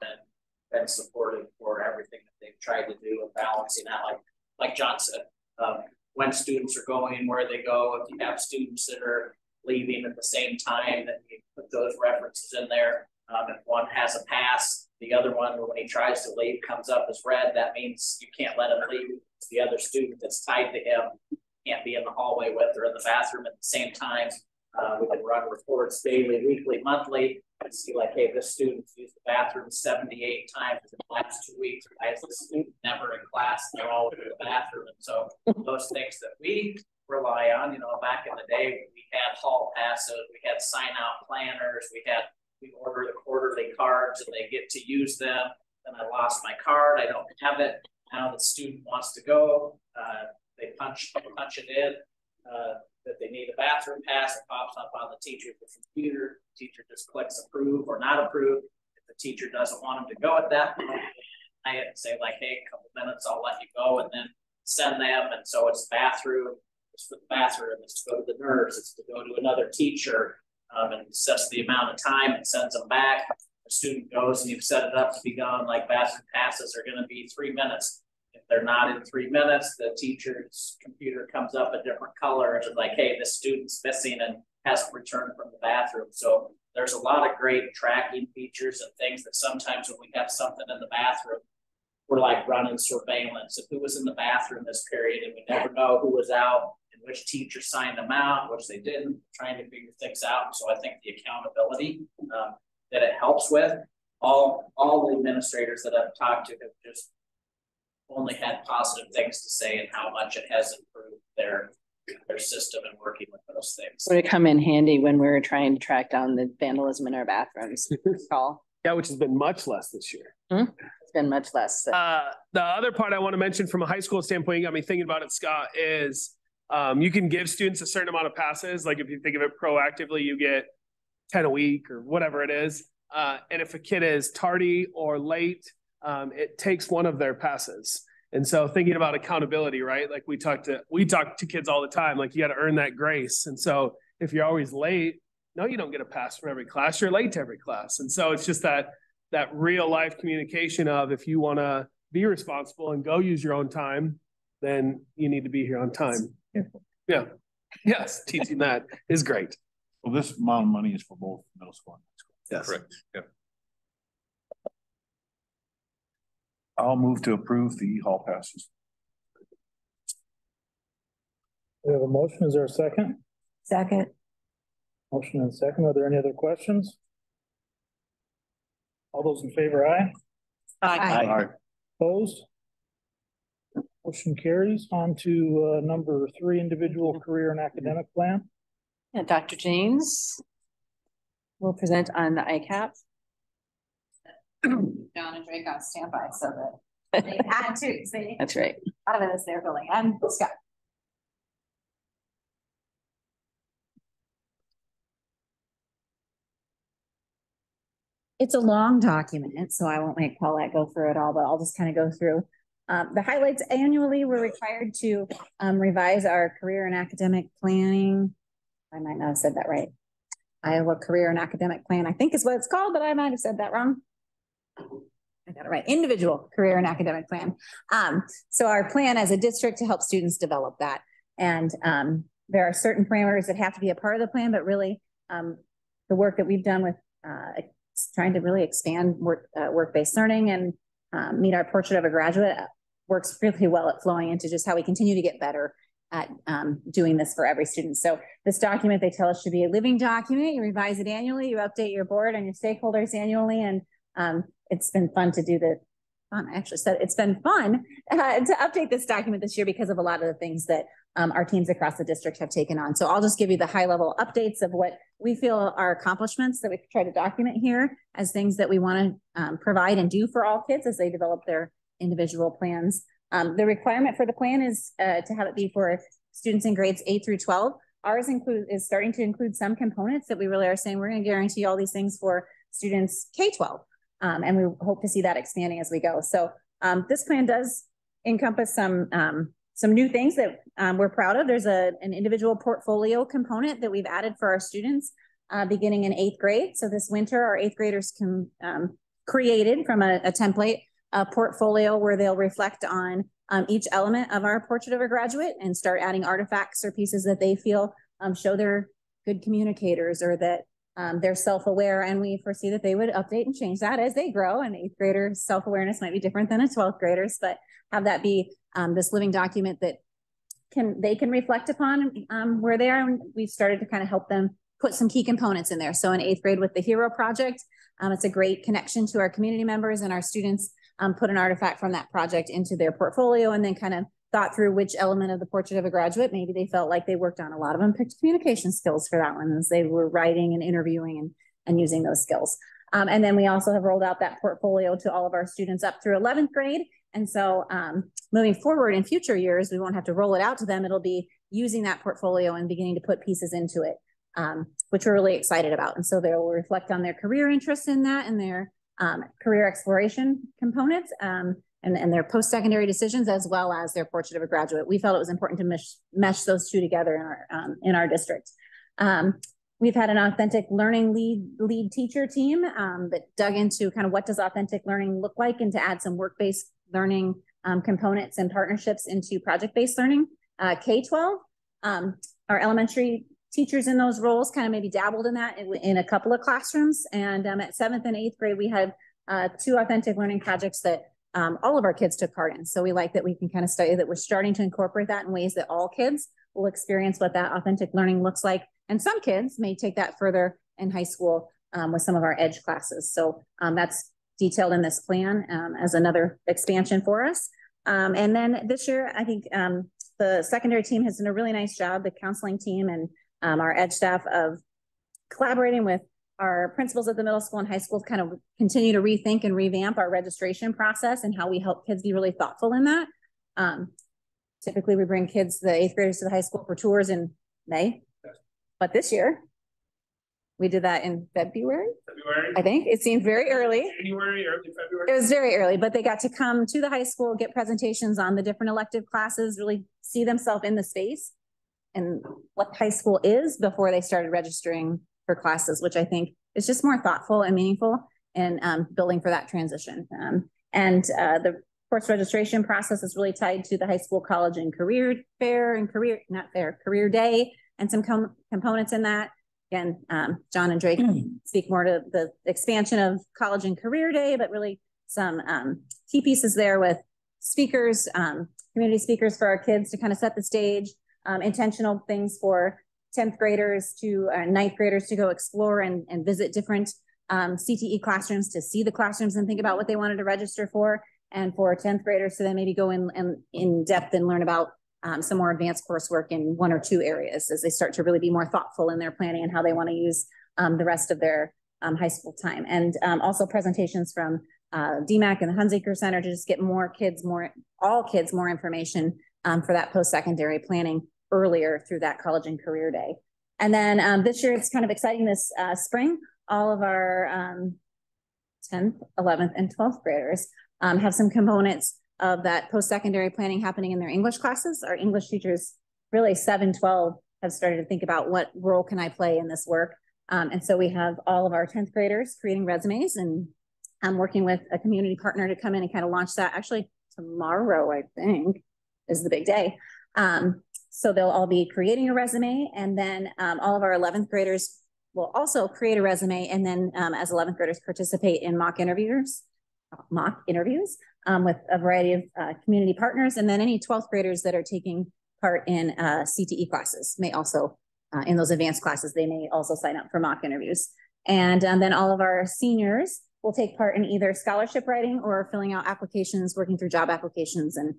And been supported for everything that they've tried to do and balancing that, like John said, when students are going, where they go. If you have students that are leaving at the same time, then you put those references in there. If one has a pass, the other one, when he tries to leave, comes up as red. That means you can't let him leave. The other student that's tied to him can't be in the hallway with or in the bathroom at the same time. We can run reports daily, weekly, monthly, and see like, hey, this student's used the bathroom 78 times in the last 2 weeks. Why is this student never in class? They're all in the bathroom. And so those things that we rely on, back in the day, we had hall passes, we had sign out planners, we order the quarterly cards and they get to use them. Then I lost my card, I don't have it. Now the student wants to go, they punch it in. That they need a bathroom pass, it pops up on the teacher's computer. The teacher just clicks approve or not approve. If the teacher doesn't want them to go at that point, I had to say like, hey, a couple minutes, I'll let you go, and then send them. And so it's bathroom, it's for the bathroom, it's to go to the nurse, it's to go to another teacher, and sets the amount of time and sends them back. The student goes and you've set it up to be gone, like bathroom passes are going to be 3 minutes. If they're not in 3 minutes, the teacher's computer comes up a different color and it's like, hey, this student's missing and hasn't returned from the bathroom. So there's a lot of great tracking features and things that sometimes when we have something in the bathroom, we're like running surveillance of who was in the bathroom this period, and we never know who was out and which teacher signed them out, which they didn't, trying to figure things out. So I think the accountability that it helps with, all the administrators that I've talked to have just only had positive things to say and how much it has improved their system and working with those things. Would it come in handy when we're trying to track down the vandalism in our bathrooms? Yeah, which has been much less this year. It's been much less. The other part I want to mention from a high school standpoint, you got me thinking about it, Scott, is you can give students a certain amount of passes. Like if you think of it proactively, you get 10 a week or whatever it is. And if a kid is tardy or late, it takes one of their passes. And so thinking about accountability, right? Like we talk to kids all the time, like you got to earn that grace. And so if you're always late, no, you don't get a pass from every class, you're late to every class. And so it's just that real life communication of, if you want to be responsible and go use your own time, then you need to be here on time. Yeah. Yes. Teaching that is great. Well, this amount of money is for both middle school and high school. Yes. Correct. Yeah. I'll move to approve the hall passes. We have a motion. Is there a second? Second. Motion and second. Are there any other questions? All those in favor, aye. Aye. Opposed? Motion carries. On to number 3, individual career and academic plan. And Dr. James will present on the ICAP. John and Drake on standby so that they had to see. That's right. A lot of it is their building. And Scott. It's a long document, so I won't make Paulette go through it all, but I'll just kind of go through. The highlights annually, we're required to revise our career and academic planning. I might not have said that right. Iowa Career and Academic Plan, I think is what it's called, but I might have said that wrong. I got it right. Individual Career and Academic Plan. So our plan as a district to help students develop that. And there are certain parameters that have to be a part of the plan, but really the work that we've done with trying to really expand work-based learning and meet our portrait of a graduate works really well at flowing into just how we continue to get better at doing this for every student. So this document, they tell us, should be a living document. You revise it annually, you update your board and your stakeholders annually. And it's been fun to do the fun. I actually said it's been fun to update this document this year because of a lot of the things that our teams across the district have taken on. So I'll just give you the high level updates of what we feel are accomplishments that we try to document here as things that we want to provide and do for all kids as they develop their individual plans. The requirement for the plan is to have it be for students in grades 8 through 12. Ours is starting to include some components that we really are saying we're going to guarantee all these things for students K-12. And we hope to see that expanding as we go. So this plan does encompass some new things that we're proud of. There's an individual portfolio component that we've added for our students beginning in 8th grade. So this winter, our 8th graders can created from a template portfolio where they'll reflect on each element of our portrait of a graduate and start adding artifacts or pieces that they feel show they're good communicators or that they're self-aware, and we foresee that they would update and change that as they grow. And 8th graders' self-awareness might be different than a 12th graders, but have that be this living document that they can reflect upon where they are. And we've started to kind of help them put some key components in there. So in 8th grade with the Hero Project, it's a great connection to our community members, and our students put an artifact from that project into their portfolio and then kind of thought through which element of the portrait of a graduate maybe they felt like they worked on. A lot of them picked communication skills for that one as they were writing and interviewing and using those skills. And then we also have rolled out that portfolio to all of our students up through 11th grade. And so moving forward in future years, we won't have to roll it out to them. It'll be using that portfolio and beginning to put pieces into it, which we're really excited about. And so they'll reflect on their career interests in that and their career exploration components and their post-secondary decisions, as well as their portrait of a graduate. We felt it was important to mesh those two together in our district. We've had an authentic learning lead teacher team that dug into kind of what does authentic learning look like, and to add some work-based learning components and partnerships into project-based learning. K-12, our elementary teachers in those roles kind of maybe dabbled in that in a couple of classrooms. And at 7th and 8th grade, we had 2 authentic learning projects that all of our kids took part in. So we like that we can kind of study that we're starting to incorporate that in ways that all kids will experience what that authentic learning looks like. And some kids may take that further in high school with some of our EDGE classes. So that's detailed in this plan as another expansion for us. And then this year, I think the secondary team has done a really nice job, the counseling team and our EDGE staff, of collaborating with our principals at the middle school and high school to kind of continue to rethink and revamp our registration process and how we help kids be really thoughtful in that. Typically we bring kids, the 8th graders, to the high school for tours in May, but this year we did that in February. I think it seemed very early. January, early February. It was very early, but they got to come to the high school, get presentations on the different elective classes, really see themselves in the space and what high school is before they started registering for classes, which I think is just more thoughtful and meaningful in building for that transition. The course registration process is really tied to the high school, college, and career fair and career day, and some components in that. Again, John and Drake speak more to the expansion of college and career day, but really some key pieces there with speakers, community speakers for our kids to kind of set the stage, intentional things for 10th graders to 9th graders to go explore and visit different CTE classrooms to see the classrooms and think about what they wanted to register for, and for 10th graders to then maybe go in depth and learn about some more advanced coursework in 1 or 2 areas as they start to really be more thoughtful in their planning and how they want to use the rest of their high school time. And also presentations from DMAC and the Hunziker Center to just get all kids more information for that post-secondary planning earlier through that college and career day. And then this year it's kind of exciting this spring. All of our 10th, 11th, and 12th graders have some components of that post-secondary planning happening in their English classes. Our English teachers, really 7-12, have started to think about what role can I play in this work. And so we have all of our 10th graders creating resumes, and I'm working with a community partner to come in and kind of launch that. Actually, tomorrow, I think, is the big day. So they'll all be creating a resume, and then all of our 11th graders will also create a resume, and then as 11th graders participate in mock interviews with a variety of community partners. And then any 12th graders that are taking part in CTE classes may also, in those advanced classes, they may also sign up for mock interviews. And then all of our seniors will take part in either scholarship writing or filling out applications, working through job applications, and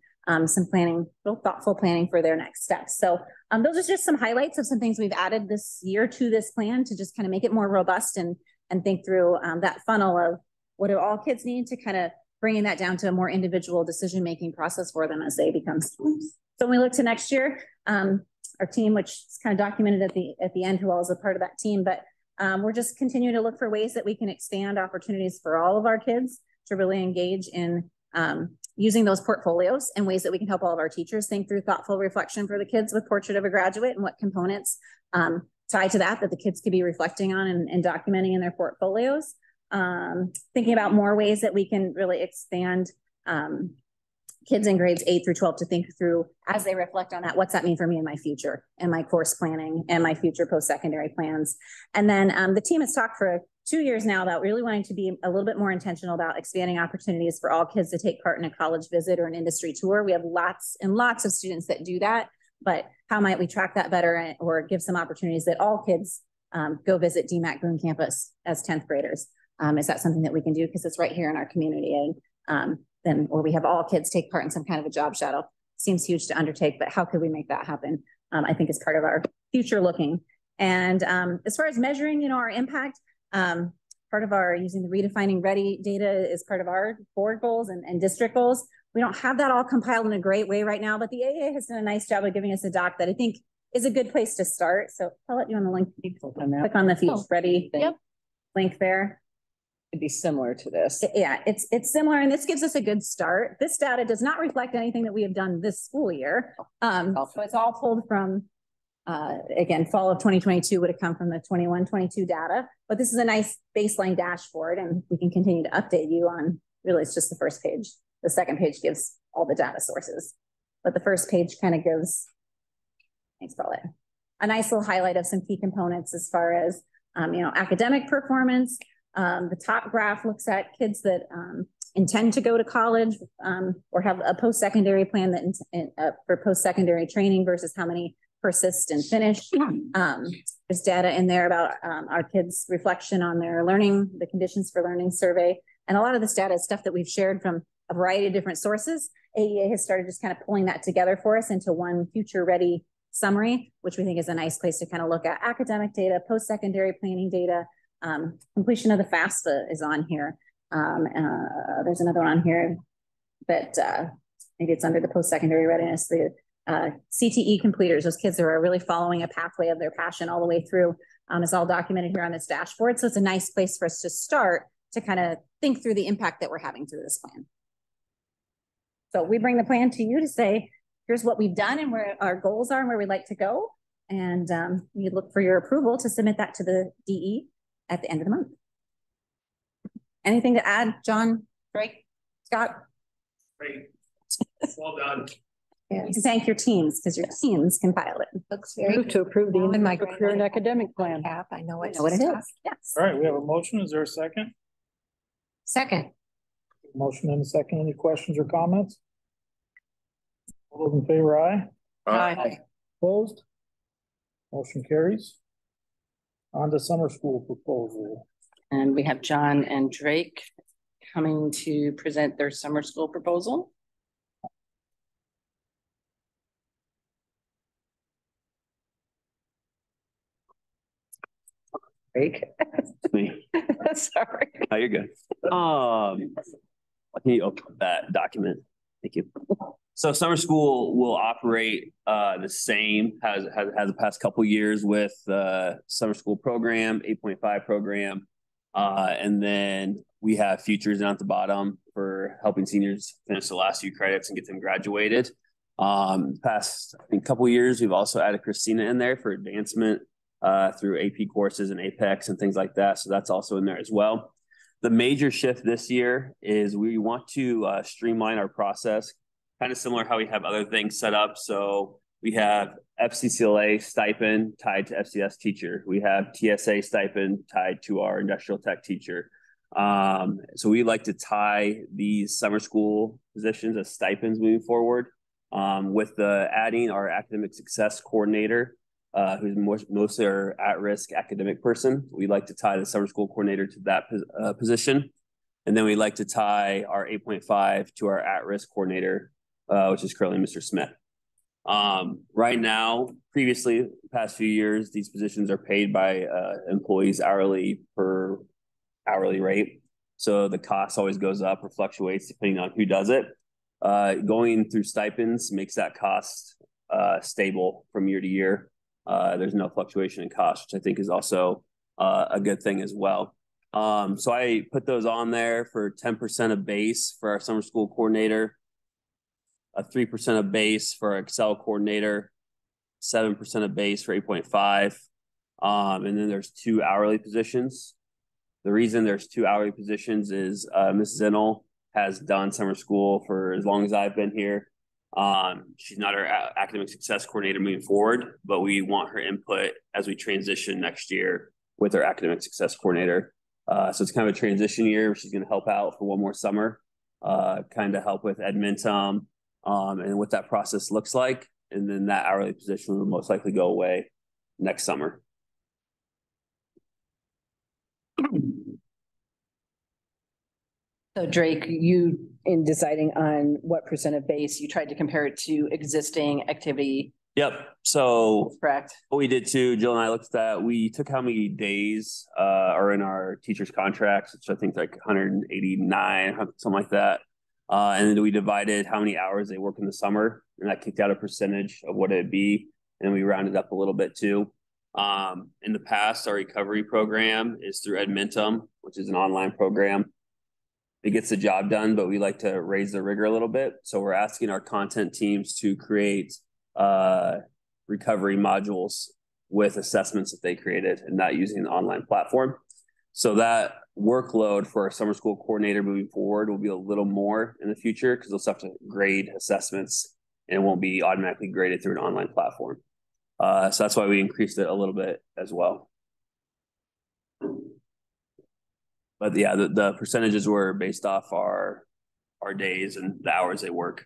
some planning, real thoughtful planning for their next steps. So those are just some highlights of some things we've added this year to this plan to just kind of make it more robust and think through that funnel of what do all kids need, to kind of bringing that down to a more individual decision-making process for them as they become students. So when we look to next year, our team, which is kind of documented at the end, who all is a part of that team, but we're just continuing to look for ways that we can expand opportunities for all of our kids to really engage in using those portfolios, and ways that we can help all of our teachers think through thoughtful reflection for the kids with Portrait of a Graduate, and what components tie to that the kids could be reflecting on and documenting in their portfolios. Thinking about more ways that we can really expand kids in grades 8 through 12 to think through, as they reflect on that, what's that mean for me in my future and my course planning and my future post-secondary plans. And then the team has talked for 2 years now about really wanting to be a little bit more intentional about expanding opportunities for all kids to take part in a college visit or an industry tour. We have lots and lots of students that do that, but how might we track that better, or give some opportunities that all kids go visit DMACC Boone campus as 10th graders? Is that something that we can do? Because it's right here in our community. And then, or we have all kids take part in some kind of a job shadow. Seems huge to undertake, but how could we make that happen? I think is part of our future looking. And as far as measuring, our impact, part of our using the Redefining Ready data is part of our board goals and district goals. We don't have that all compiled in a great way right now, but the AA has done a nice job of giving us a doc that I think is a good place to start. So I'll let you on the link. Click on the Future Ready link there. It'd be similar to this. Yeah, it's similar, and this gives us a good start. This data does not reflect anything that we have done this school year. So it's all pulled from, again, fall of 2022 would have come from the 21-22 data, but this is a nice baseline dashboard, and we can continue to update you on, really it's just the first page. The second page gives all the data sources, but the first page kind of gives, thanks Paulette, a nice little highlight of some key components as far as, academic performance. The top graph looks at kids that intend to go to college or have a post-secondary plan that for post-secondary training versus how many persist and finish. There's data in there about our kids' reflection on their learning, the conditions for learning survey. And a lot of this data is stuff that we've shared from a variety of different sources. AEA has started just kind of pulling that together for us into one future ready summary, which we think is a nice place to kind of look at academic data, post-secondary planning data. Completion of the FAFSA is on here. There's another one on here that maybe it's under the post-secondary readiness, the CTE completers, those kids that are really following a pathway of their passion all the way through. It's all documented here on this dashboard. So it's a nice place for us to start to kind of think through the impact that we're having through this plan. So we bring the plan to you to say, here's what we've done and where our goals are and where we'd like to go. And we look for your approval to submit that to the DE at the end of the month. Anything to add, John, Drake, Scott? Great. Well done. Yeah, you can thank your teams because your teams compile it. Looks very Move to approve the in my career and academic plan. I know I know what it is. Yes. All right, we have a motion. Is there a second? Second. Motion and a second. Any questions or comments? All those in favor, aye. Aye. Opposed? Motion carries. On to summer school proposal. And we have John and Drake coming to present their summer school proposal. Drake. Sorry. Oh, you're good. Let me open that document. Thank you. So summer school will operate the same as the past couple years with summer school program, 8.5 program. And then we have futures down at the bottom for helping seniors finish the last few credits and get them graduated. Past, I think, couple years, we've also added Christina in there for advancement through AP courses and Apex and things like that. So that's also in there as well. The major shift this year is we want to streamline our process, kind of similar how we have other things set up. So we have FCCLA stipend tied to FCS teacher. We have TSA stipend tied to our industrial tech teacher. So we like to tie these summer school positions as stipends moving forward. With the adding our academic success coordinator, who's mostly our at-risk academic person. We like to tie the summer school coordinator to that position. And then we like to tie our 8.5 to our at-risk coordinator, which is currently Mr. Smith. Right now, previously, past few years, these positions are paid by employees hourly per hourly rate. So the cost always goes up or fluctuates depending on who does it. Going through stipends makes that cost stable from year to year. There's no fluctuation in cost, which I think is also a good thing as well. So I put those on there for 10% of base for our summer school coordinator, a 3% of base for our Excel coordinator, 7% of base for 8.5. And then there's 2 hourly positions. The reason there's 2 hourly positions is Ms. Zinnel has done summer school for as long as I've been here. She's not our academic success coordinator moving forward, but we want her input as we transition next year with our academic success coordinator. So it's kind of a transition year. She's going to help out for one more summer, kind of help with Edmonton and what that process looks like. And then that hourly position will most likely go away next summer. So Drake, you, in deciding on what percent of base, you tried to compare it to existing activity. Yep. So correct. What we did too, Jill and I looked at that. We took how many days are in our teachers' contracts, which I think like 189, something like that. And then we divided how many hours they work in the summer, and that kicked out a percentage of what it'd be. And we rounded up a little bit too. In the past, our recovery program is through Edmentum, which is an online program. It gets the job done, but we like to raise the rigor a little bit. So we're asking our content teams to create recovery modules with assessments that they created and not using an online platform. So that workload for our summer school coordinator moving forward will be a little more in the future because they'll have to grade assessments and it won't be automatically graded through an online platform. So that's why we increased it a little bit as well. But yeah, the percentages were based off our days and the hours they work.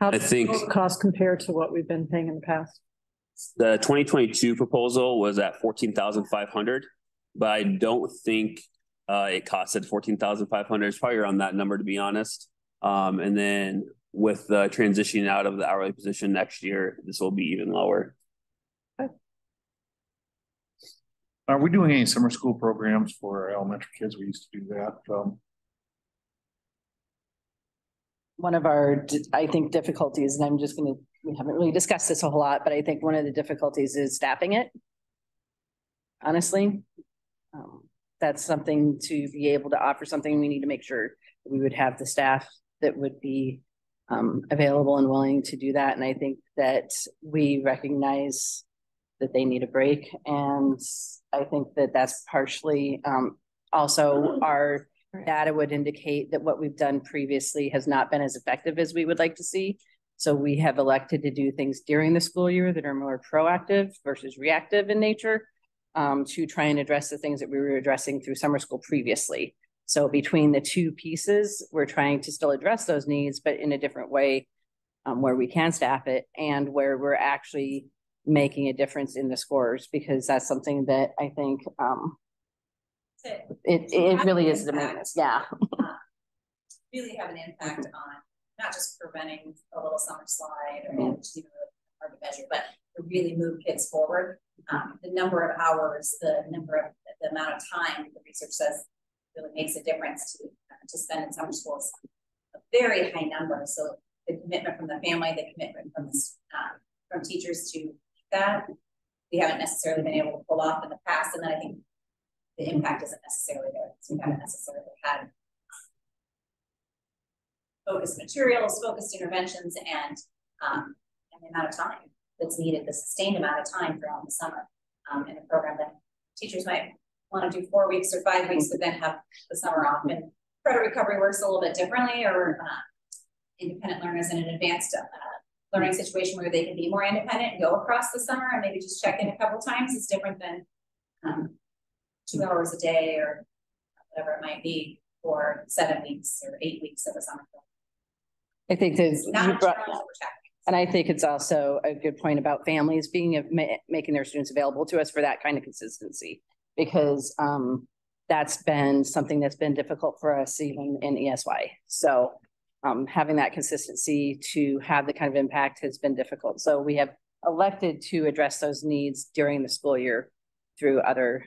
How I does think cost compare to what we've been paying in the past? The 2022 proposal was at $14,500, but I don't think it costed $14,500. It's probably around that number, to be honest. And then with the transitioning out of the hourly position next year, this will be even lower. Are we doing any summer school programs for elementary kids? We used to do that. One of our, I think, difficulties, and we haven't really discussed this a whole lot, but I think one of the difficulties is staffing it. Honestly, that's something to be able to offer something. We need to make sure that we would have the staff that would be available and willing to do that. And I think that we recognize that they need a break. And I think that that's partially also our data would indicate that what we've done previously has not been as effective as we would like to see. So we have elected to do things during the school year that are more proactive versus reactive in nature to try and address the things that we were addressing through summer school previously. So between the two pieces, we're trying to still address those needs, but in a different way where we can staff it and where we're actually making a difference in the scores, because that's something that I think it really is the maintenance. Yeah. Really have an impact on not just preventing a little summer slide or hard to measure, but to really move kids forward. The number of hours, the amount of time the research says really makes a difference to spend in summer schools. A very high number. So the commitment from the family, the commitment from teachers to that we haven't necessarily been able to pull off in the past. And then I think the impact isn't necessarily there. So we haven't necessarily had focused materials, focused interventions, and the amount of time that's needed, the sustained amount of time throughout the summer in a program that teachers might want to do 4 weeks or 5 weeks, but then have the summer off. And credit recovery works a little bit differently, or independent learners in an advanced learning situation where they can be more independent and go across the summer and maybe just check in a couple times. It's different than 2 hours a day or whatever it might be for 7 weeks or 8 weeks of a summer. I think there's, and I think it's also a good point about families being making their students available to us for that kind of consistency, because that's been something that's been difficult for us even in ESY. So having that consistency to have the kind of impact has been difficult. So we have elected to address those needs during the school year through other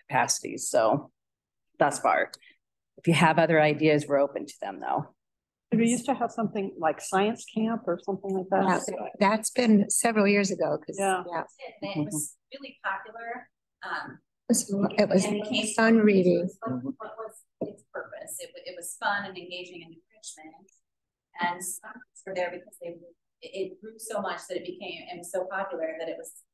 capacities. So thus far, if you have other ideas, we're open to them though. We used to have something like science camp or something like that. That's been several years ago. Yeah. It was really popular. It was fun reading. What was its purpose? It was fun and engaging and enrichment. And some were there because it grew so much that it was so popular that it was,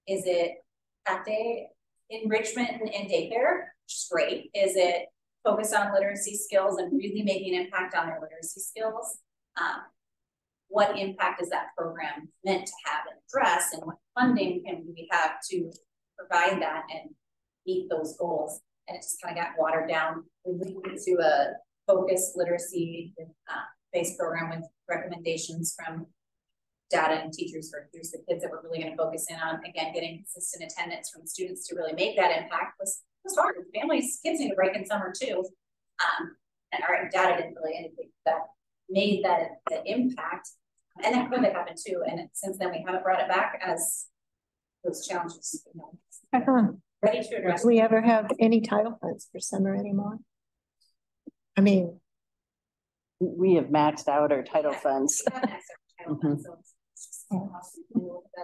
is it half day enrichment in daycare? Which is great. Is it focus on literacy skills and really making an impact on their literacy skills? What impact is that program meant to have and address, and what funding can we have to provide that and meet those goals? And it just kind of got watered down. We went to a focused literacy based program with recommendations from data and teachers for here's the kids that we're really going to focus in on. Again, getting consistent attendance from students to really make that impact was hard. Families, kids need a break in summer too. And our data didn't really indicate that made that the impact. And then COVID happened too. And since then we haven't brought it back as those challenges, ready to address. Do we ever have any title funds for summer anymore? I mean, we have maxed out our title funds.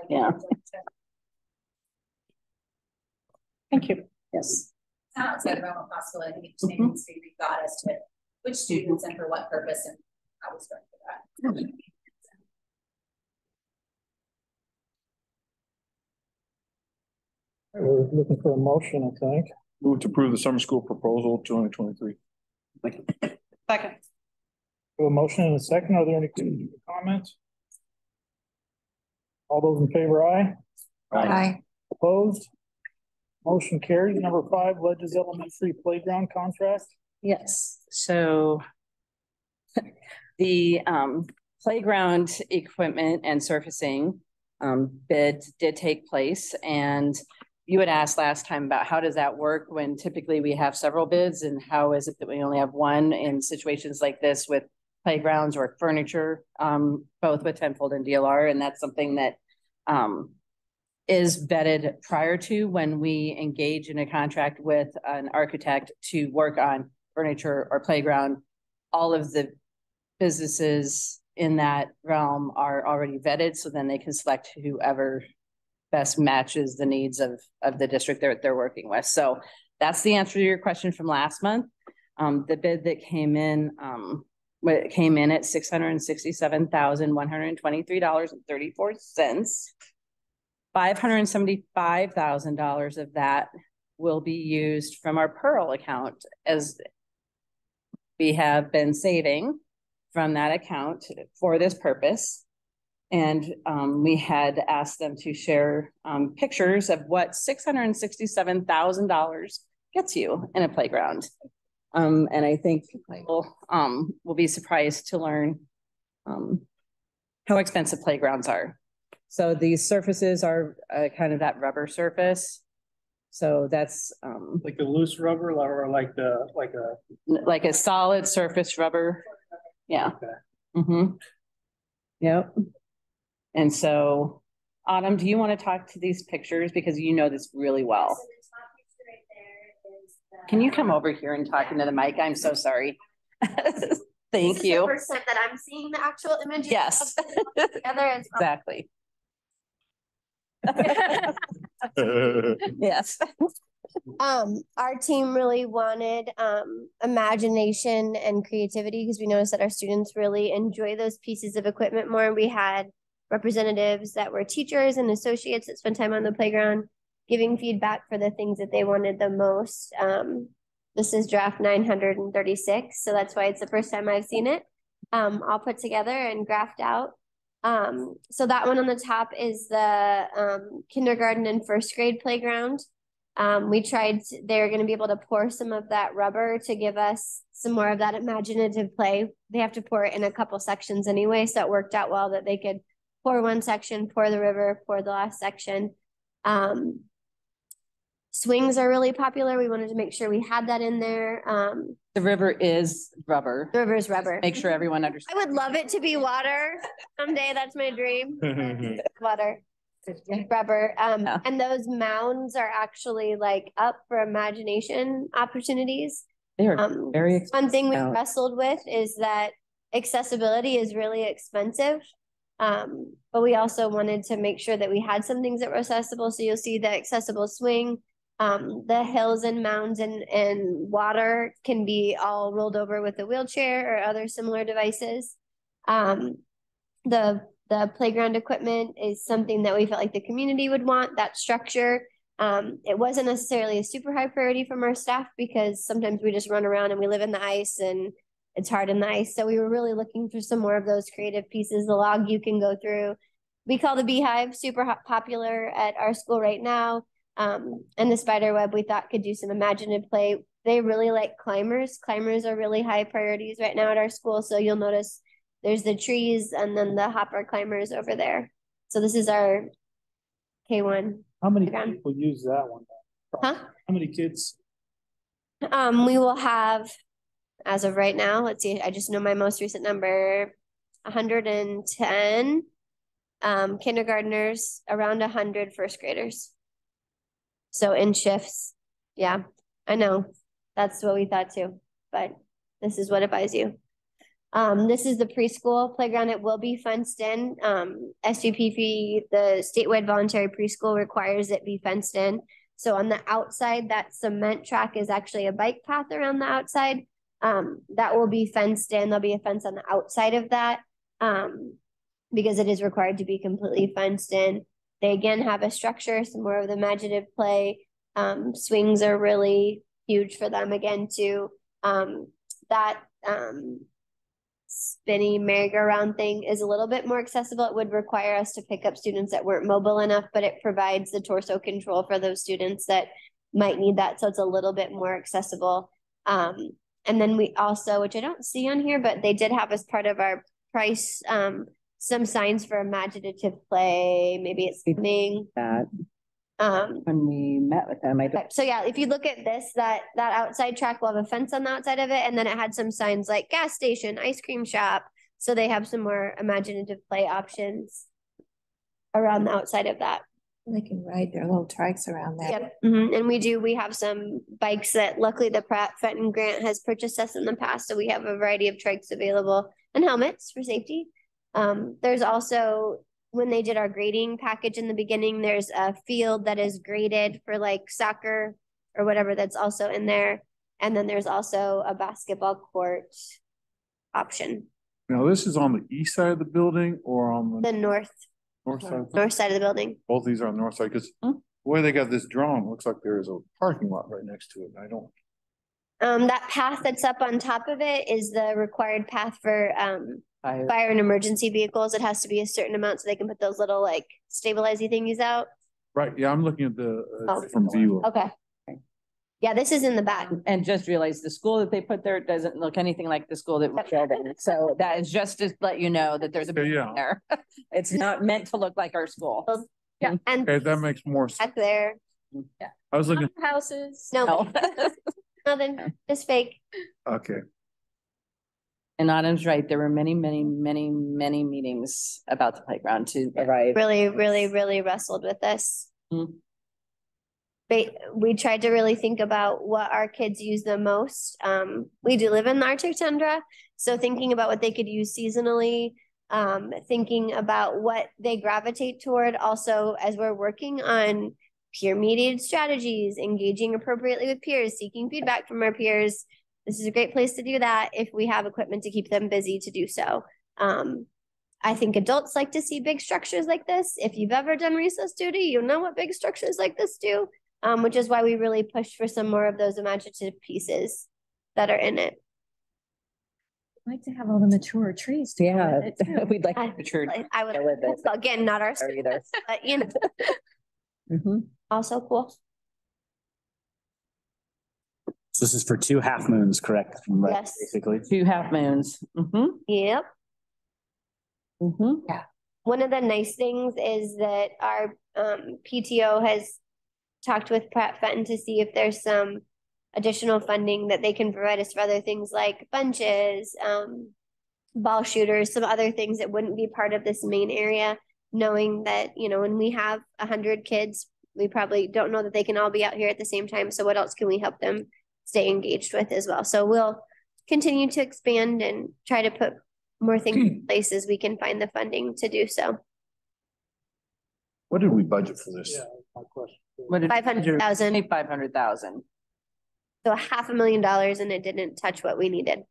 Yeah. Thank you. Yes. It's not outside the realm of possibility. I think it just needs to be rethought as to which students and for what purpose and how we structure that. We're looking for a motion, I think. Move to approve the summer school proposal 2023. Second. A motion and a second. Are there any comments? All those in favor, aye. Aye. Opposed? Motion carries. Number 5, Ledges Elementary Playground Contract. Yes, so the playground equipment and surfacing bid did take place, and you had asked last time about how does that work when typically we have several bids, and how is it that we only have one in situations like this with playgrounds or furniture, both with Tenfold and DLR. And that's something that is vetted prior to when we engage in a contract with an architect to work on furniture or playground. All of the businesses in that realm are already vetted, so then they can select whoever best matches the needs of the district they're working with. So that's the answer to your question from last month. The bid that came in at $667,123.34. $575,000 of that will be used from our Pearl account, as we have been saving from that account for this purpose. And we had asked them to share pictures of what $667,000 gets you in a playground. And I think people will be surprised to learn how expensive playgrounds are. So these surfaces are kind of that rubber surface. So that's like a loose rubber, or like a solid surface rubber. Yeah. Okay. Yep. And so, Autumn, do you want to talk to these pictures, because you know this really well? So the top picture right there is Can you come over here and talk into the mic? I'm so sorry. Thank you. The first time that I'm seeing the actual images. Yes. Together as well. Exactly. Yes. Our team really wanted imagination and creativity because we noticed that our students really enjoy those pieces of equipment more. We had representatives that were teachers and associates that spent time on the playground giving feedback for the things that they wanted the most. This is draft 936, so that's why it's the first time I've seen it all put together and graphed out. So that one on the top is the kindergarten and first grade playground. They're going to be able to pour some of that rubber to give us some more of that imaginative play. They have to pour it in a couple sections anyway, so it worked out well that they could pour one section, pour the river, pour the last section. Swings are really popular. We wanted to make sure we had that in there. The river is rubber. The river is rubber. Make sure everyone understands. I would love it to be water someday. That's my dream. Water. Rubber. And those mounds are actually like up for imagination opportunities. They are very expensive. One thing we wrestled with is that accessibility is really expensive. But we also wanted to make sure that we had some things that were accessible. So you'll see the accessible swing. The hills and mounds and water can be all rolled over with a wheelchair or other similar devices. The playground equipment is something that we felt like the community would want, that structure. It wasn't necessarily a super high priority from our staff because sometimes we just run around and we live in the ice and it's hard in the ice. So we were really looking for some more of those creative pieces. The log you can go through. We call the beehive super popular at our school right now. And the spider web we thought could do some imaginative play. They really like climbers. Climbers are really high priorities right now at our school. So you'll notice there's the trees and then the hopper climbers over there. So this is our K1. How many people use that one? Huh? How many kids? We will have, as of right now, let's see, I just know my most recent number, 110 kindergartners, around 100 first graders. So in shifts. Yeah, I know. That's what we thought too, but this is what it buys you. This is the preschool playground. It will be fenced in. SGPP, the statewide voluntary preschool, requires it be fenced in. So on the outside, that cement track is actually a bike path around the outside. That will be fenced in. There'll be a fence on the outside of that because it is required to be completely fenced in. They again have a structure, some more of the imaginative play. Swings are really huge for them again too. That spinny merry-go-round thing is a little bit more accessible. It would require us to pick up students that weren't mobile enough, but it provides the torso control for those students that might need that. So it's a little bit more accessible. And then we also, which I don't see on here, but they did have as part of our price, some signs for imaginative play. Maybe it's swimming. That when we met with them, so yeah, if you look at this, that outside track will have a fence on the outside of it, and then it had some signs like gas station, ice cream shop. So they have some more imaginative play options around the outside of that. They can ride their little trikes around that. Yep. And we have some bikes that luckily the Pratt Fenton grant has purchased us in the past. So we have a variety of trikes available and helmets for safety. There's also, when they did our grading package in the beginning, there's a field that is graded for like soccer or whatever that's also in there. And then there's also a basketball court option. Now, this is on the east side of the building or on the north side of the building. Both these are on the north side because the way they got this drawn looks like there is a parking lot right next to it. I don't. That path that's up on top of it is the required path for fire and emergency vehicles. It has to be a certain amount so they can put those little like stabilizing thingies out. Right. Yeah, I'm looking at the from view. Okay. Yeah, this is in the back. And just realized the school that they put there doesn't look anything like the school that we showed in. So that is just to let you know that there's a building there. It's not meant to look like our school. Yeah, and okay, that makes more sense. Back there. Yeah. I was looking houses. No. Nothing. Just fake. Okay. And Autumn's right. There were many meetings about the playground to arrive. Really wrestled with this. We tried to really think about what our kids use the most. We do live in the Arctic tundra, so thinking about what they could use seasonally. thinking about what they gravitate toward. Also, as we're working on peer mediated strategies, engaging appropriately with peers, seeking feedback from our peers, this is a great place to do that if we have equipment to keep them busy to do so. I think adults like to see big structures like this. If you've ever done recess duty, you know what big structures like this do, which is why we really push for some more of those imaginative pieces that are in it. I'd like to have all the mature trees. To Yeah, we'd like mature. I would, again, not our either, but you know, also cool. So this is for 2 half moons, correct? Right, yes. Basically 2 half moons. Yep. Yeah. One of the nice things is that our PTO has talked with Pratt Fenton to see if there's some additional funding that they can provide us for other things like bunches, ball shooters, some other things that wouldn't be part of this main area, knowing that, you know, when we have 100 kids, we probably don't know that they can all be out here at the same time. So what else can we help them stay engaged with as well? So we'll continue to expand and try to put more things in places we can find the funding to do so. What did we budget for this? Yeah, my question. What did 500,000. 500,000. So $500,000, and it didn't touch what we needed.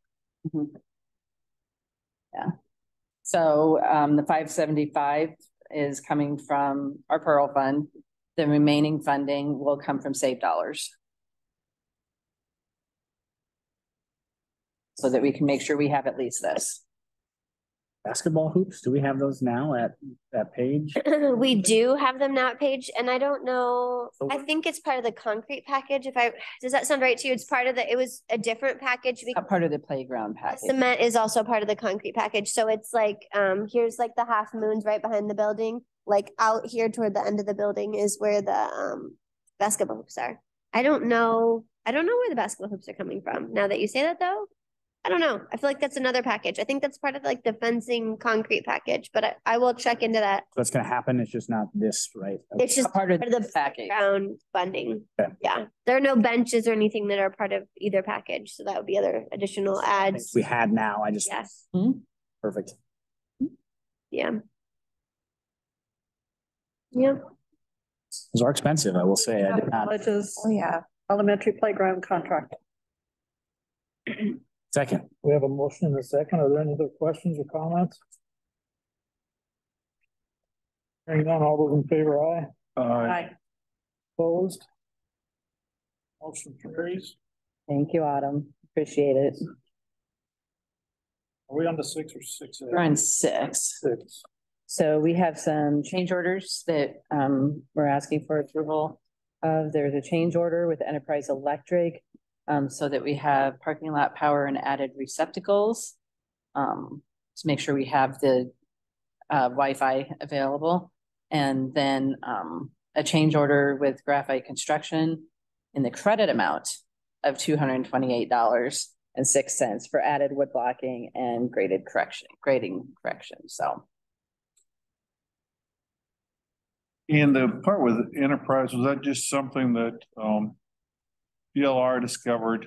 Yeah. So the 575 is coming from our Pearl Fund. The remaining funding will come from Save Dollars. So that we can make sure we have at least this. Basketball hoops, do we have those now at that page? We do have them now at Page, and I don't know, I think it's part of the concrete package. Does that sound right to you? It's part of it was a different package. Not part of the playground package. Cement is also part of the concrete package. So it's like, here's like the half moons right behind the building. Like out here toward the end of the building is where the basketball hoops are. I don't know where the basketball hoops are coming from. Now that you say that though, I don't know. I feel like that's another package. I think that's part of like the fencing concrete package, but I will check into that. That's going to happen. It's just not this, right? Okay. It's just part of the package. Ground funding. Okay. Yeah. There are no benches or anything that are part of either package. So that would be other additional ads. We had now. I just, yes. Perfect. Yeah. Yeah. Those are expensive, I will say. I did not. Oh, yeah. Elementary playground contract. Second. We have a motion and a second. Are there any other questions or comments? Hearing none, all those in favor, aye. Aye. Opposed? Motion carries. Thank you, Autumn. Appreciate it. Are we on to 6 or 6A? We're on 6. 6. So we have some change orders that we're asking for approval of. There's a change order with Enterprise Electric so that we have parking lot power and added receptacles to make sure we have the Wi-Fi available. And then a change order with Graphite Construction in the credit amount of $228.06 for added wood blocking and grading correction. So. And the part with Enterprise, was that just something that DLR discovered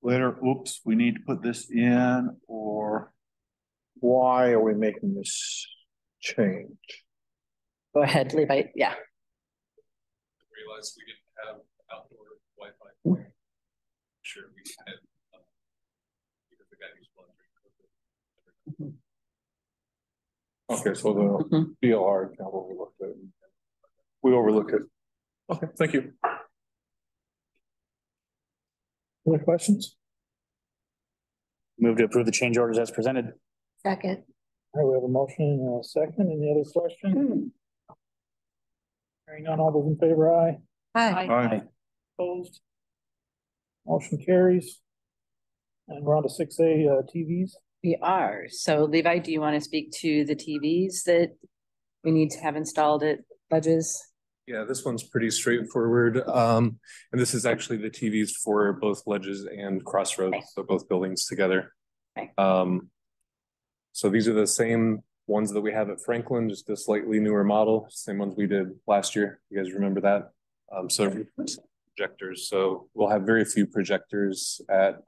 later, oops, we need to put this in, or why are we making this change? Go ahead, Levi. Yeah. Realized we didn't have outdoor Wi-Fi. Sure, we had because the guy who's Okay, so the DLR account overlooked it. We overlooked it. Okay, thank you. Other questions? Move to approve the change orders as presented. Second. All right, we have a motion and a second. Any other questions? Hearing none, all those in favor, aye. Aye. Aye. Opposed? Motion carries. And we're on to 6A, TVs. We are. So Levi, do you want to speak to the TVs that we need to have installed at Ledges? Yeah, this one's pretty straightforward. And this is actually the TVs for both Ledges and Crossroads, so both buildings together. Okay. So these are the same ones that we have at Franklin, just a slightly newer model, same ones we did last year. You guys remember that? So projectors. So we'll have very few projectors at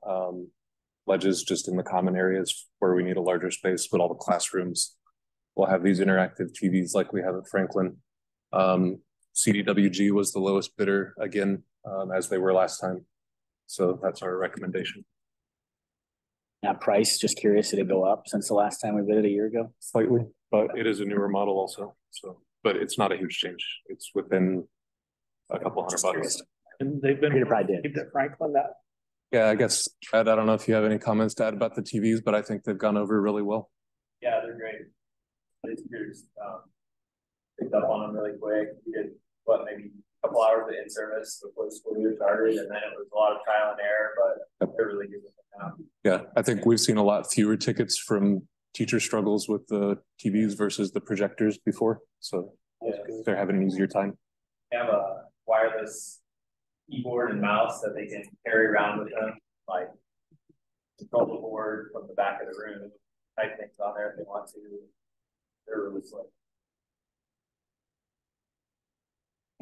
Ledges, just in the common areas where we need a larger space, but all the classrooms we'll have these interactive TVs like we have at Franklin. CDWG was the lowest bidder again, as they were last time. So that's our recommendation. Now price, just curious, did it go up since the last time we bid it a year ago? Slightly, but it is a newer model also. So, but it's not a huge change. It's within a couple $100. And they've been at Franklin that. Yeah, I guess, Ed, I don't know if you have any comments to add about the TVs, but I think they've gone over really well. Yeah, they're great. Teachers picked up on them really quick. We did maybe a couple hours of in-service before the school year started, and then it was a lot of trial and error, but they're really good with it now. Yeah, I think we've seen a lot fewer tickets from teacher struggles with the TVs versus the projectors before. So they're having an easier time. They have a wireless keyboard and mouse that they can carry around with them, like control the board from the back of the room, type things on there if they want to. They're really slick.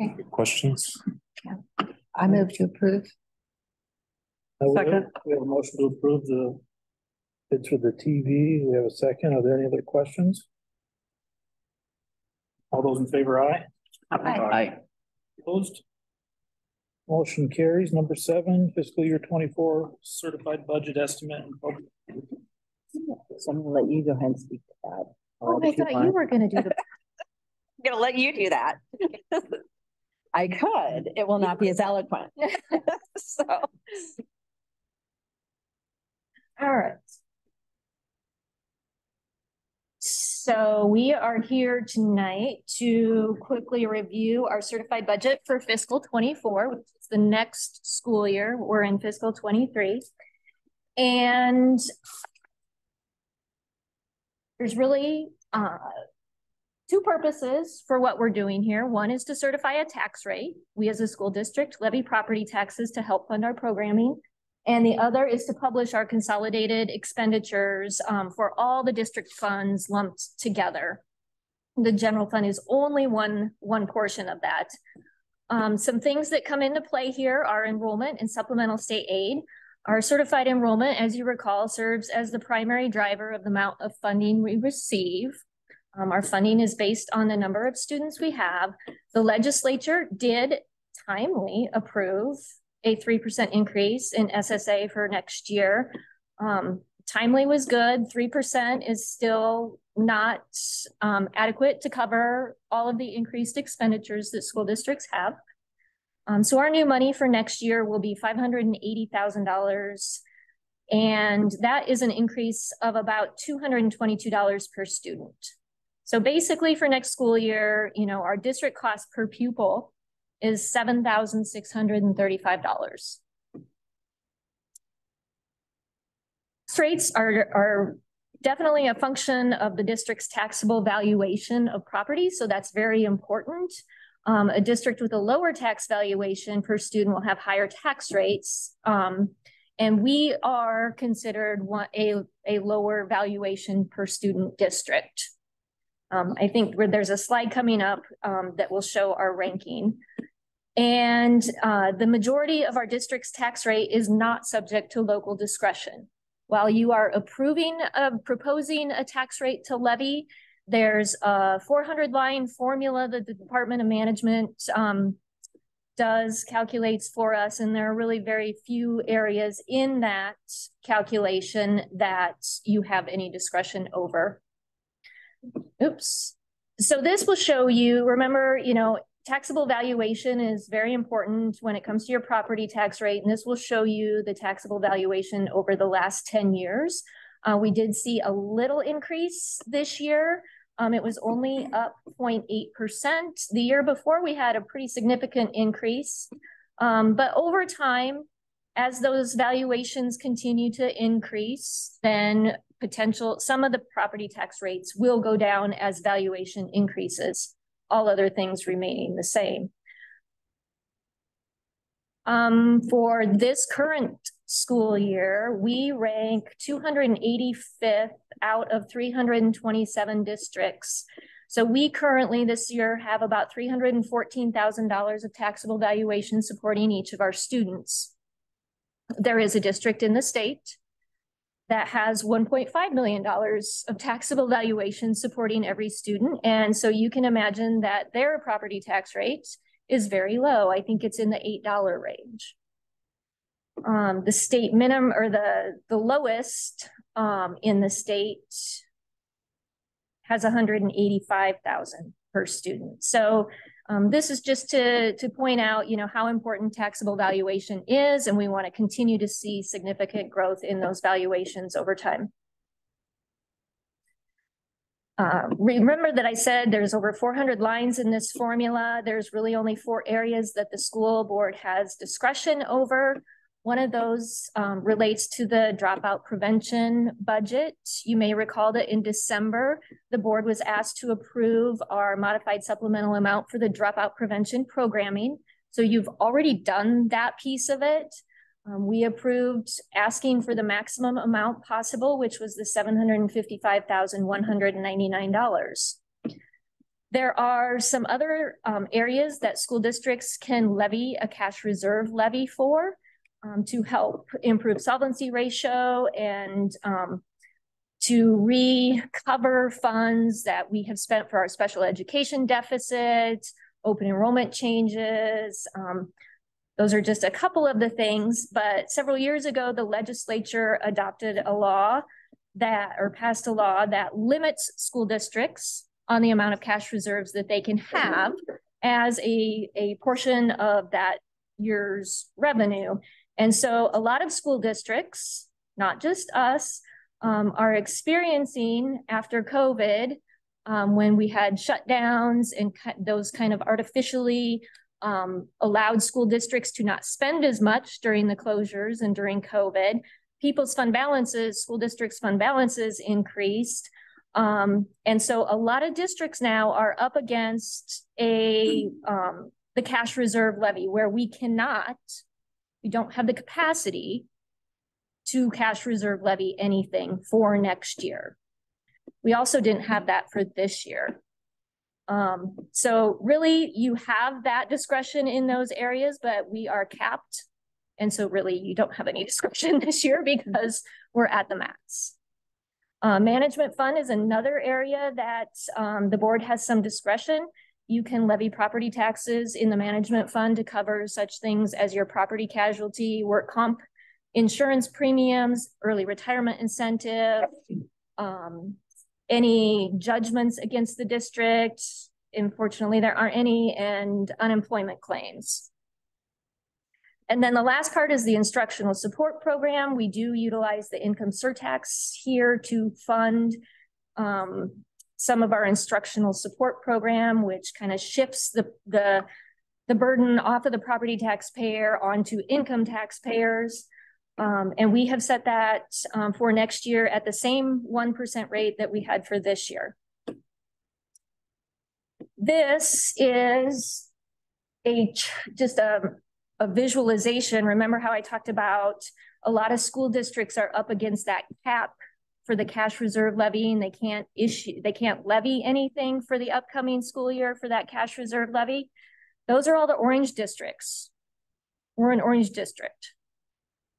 Okay. Questions? I move to approve. Second. We have a motion to approve the bids for the TV. We have a second. Are there any other questions? All those in favor, aye? Aye. Opposed? Motion carries. Number 7, fiscal year 24 certified budget estimate. So I'm gonna let you go ahead and speak to that. Oh, I thought you were gonna do the. I'm gonna let you do that. I could. It will not be as eloquent. So. All right. So we are here tonight to quickly review our certified budget for fiscal 24, which is the next school year. We're in fiscal 23. And there's really two purposes for what we're doing here. One is to certify a tax rate. We as a school district levy property taxes to help fund our programming. And the other is to publish our consolidated expenditures for all the district funds lumped together. The general fund is only one portion of that. Some things that come into play here are enrollment and supplemental state aid. Our certified enrollment, as you recall, serves as the primary driver of the amount of funding we receive. Our funding is based on the number of students we have. The legislature did timely approve a 3% increase in SSA for next year. Timely was good. 3% is still not adequate to cover all of the increased expenditures that school districts have. So our new money for next year will be $580,000. And that is an increase of about $222 per student. So basically for next school year, you know, our district cost per pupil is $7,635. Rates are definitely a function of the district's taxable valuation of property, so that's very important. A district with a lower tax valuation per student will have higher tax rates, and we are considered a lower valuation per student district. I think there's a slide coming up that will show our ranking. And the majority of our district's tax rate is not subject to local discretion. While you are proposing a tax rate to levy, there's a 400-line formula that the Department of Management calculates for us, and there are really very few areas in that calculation that you have any discretion over. Oops. So this will show you, remember, you know, taxable valuation is very important when it comes to your property tax rate, and this will show you the taxable valuation over the last 10 years. We did see a little increase this year. It was only up 0.8%. The year before, we had a pretty significant increase. But over time, as those valuations continue to increase, then some of the property tax rates will go down as valuation increases, all other things remaining the same. For this current school year, we rank 285th out of 327 districts. So we currently this year have about $314,000 of taxable valuation supporting each of our students. There is a district in the state that has $1.5 million of taxable valuation supporting every student. And so you can imagine that their property tax rate is very low. I think it's in the $8 range. The state minimum, or the lowest in the state, has 185,000 per student. So this is just to point out, you know, how important taxable valuation is, and we want to continue to see significant growth in those valuations over time. Remember that I said there's over 400 lines in this formula. There's really only 4 areas that the school board has discretion over. One of those relates to the dropout prevention budget. You may recall that in December, the board was asked to approve our modified supplemental amount for the dropout prevention programming. So you've already done that piece of it. We approved asking for the maximum amount possible, which was the $755,199. There are some other areas that school districts can levy a cash reserve levy for. To help improve solvency ratio and to recover funds that we have spent for our special education deficit, open enrollment changes. Those are just a couple of the things, but several years ago, the legislature adopted a law passed a law that limits school districts on the amount of cash reserves that they can have as a portion of that year's revenue. And so a lot of school districts, not just us, are experiencing after COVID, when we had shutdowns and those kind of artificially allowed school districts to not spend as much during the closures and during COVID, people's fund balances, school districts' fund balances increased. And so a lot of districts now are up against the cash reserve levy, where we don't have the capacity to cash reserve levy anything for next year. We also didn't have that for this year. So really you have that discretion in those areas, but we are capped. And so really you don't have any discretion this year because we're at the max. Management fund is another area that the board has some discretion. You can levy property taxes in the management fund to cover such things as your property casualty, work comp, insurance premiums, early retirement incentive, any judgments against the district. Unfortunately, there aren't any, and unemployment claims. And then the last part is the instructional support program. We do utilize the income surtax here to fund some of our instructional support program, which kind of shifts the burden off of the property taxpayer onto income taxpayers. And we have set that for next year at the same 1% rate that we had for this year. This is just a visualization. Remember how I talked about a lot of school districts are up against that cap for the cash reserve levy, and they can't levy anything for the upcoming school year for that cash reserve levy. Those are all the orange districts. We're an orange district.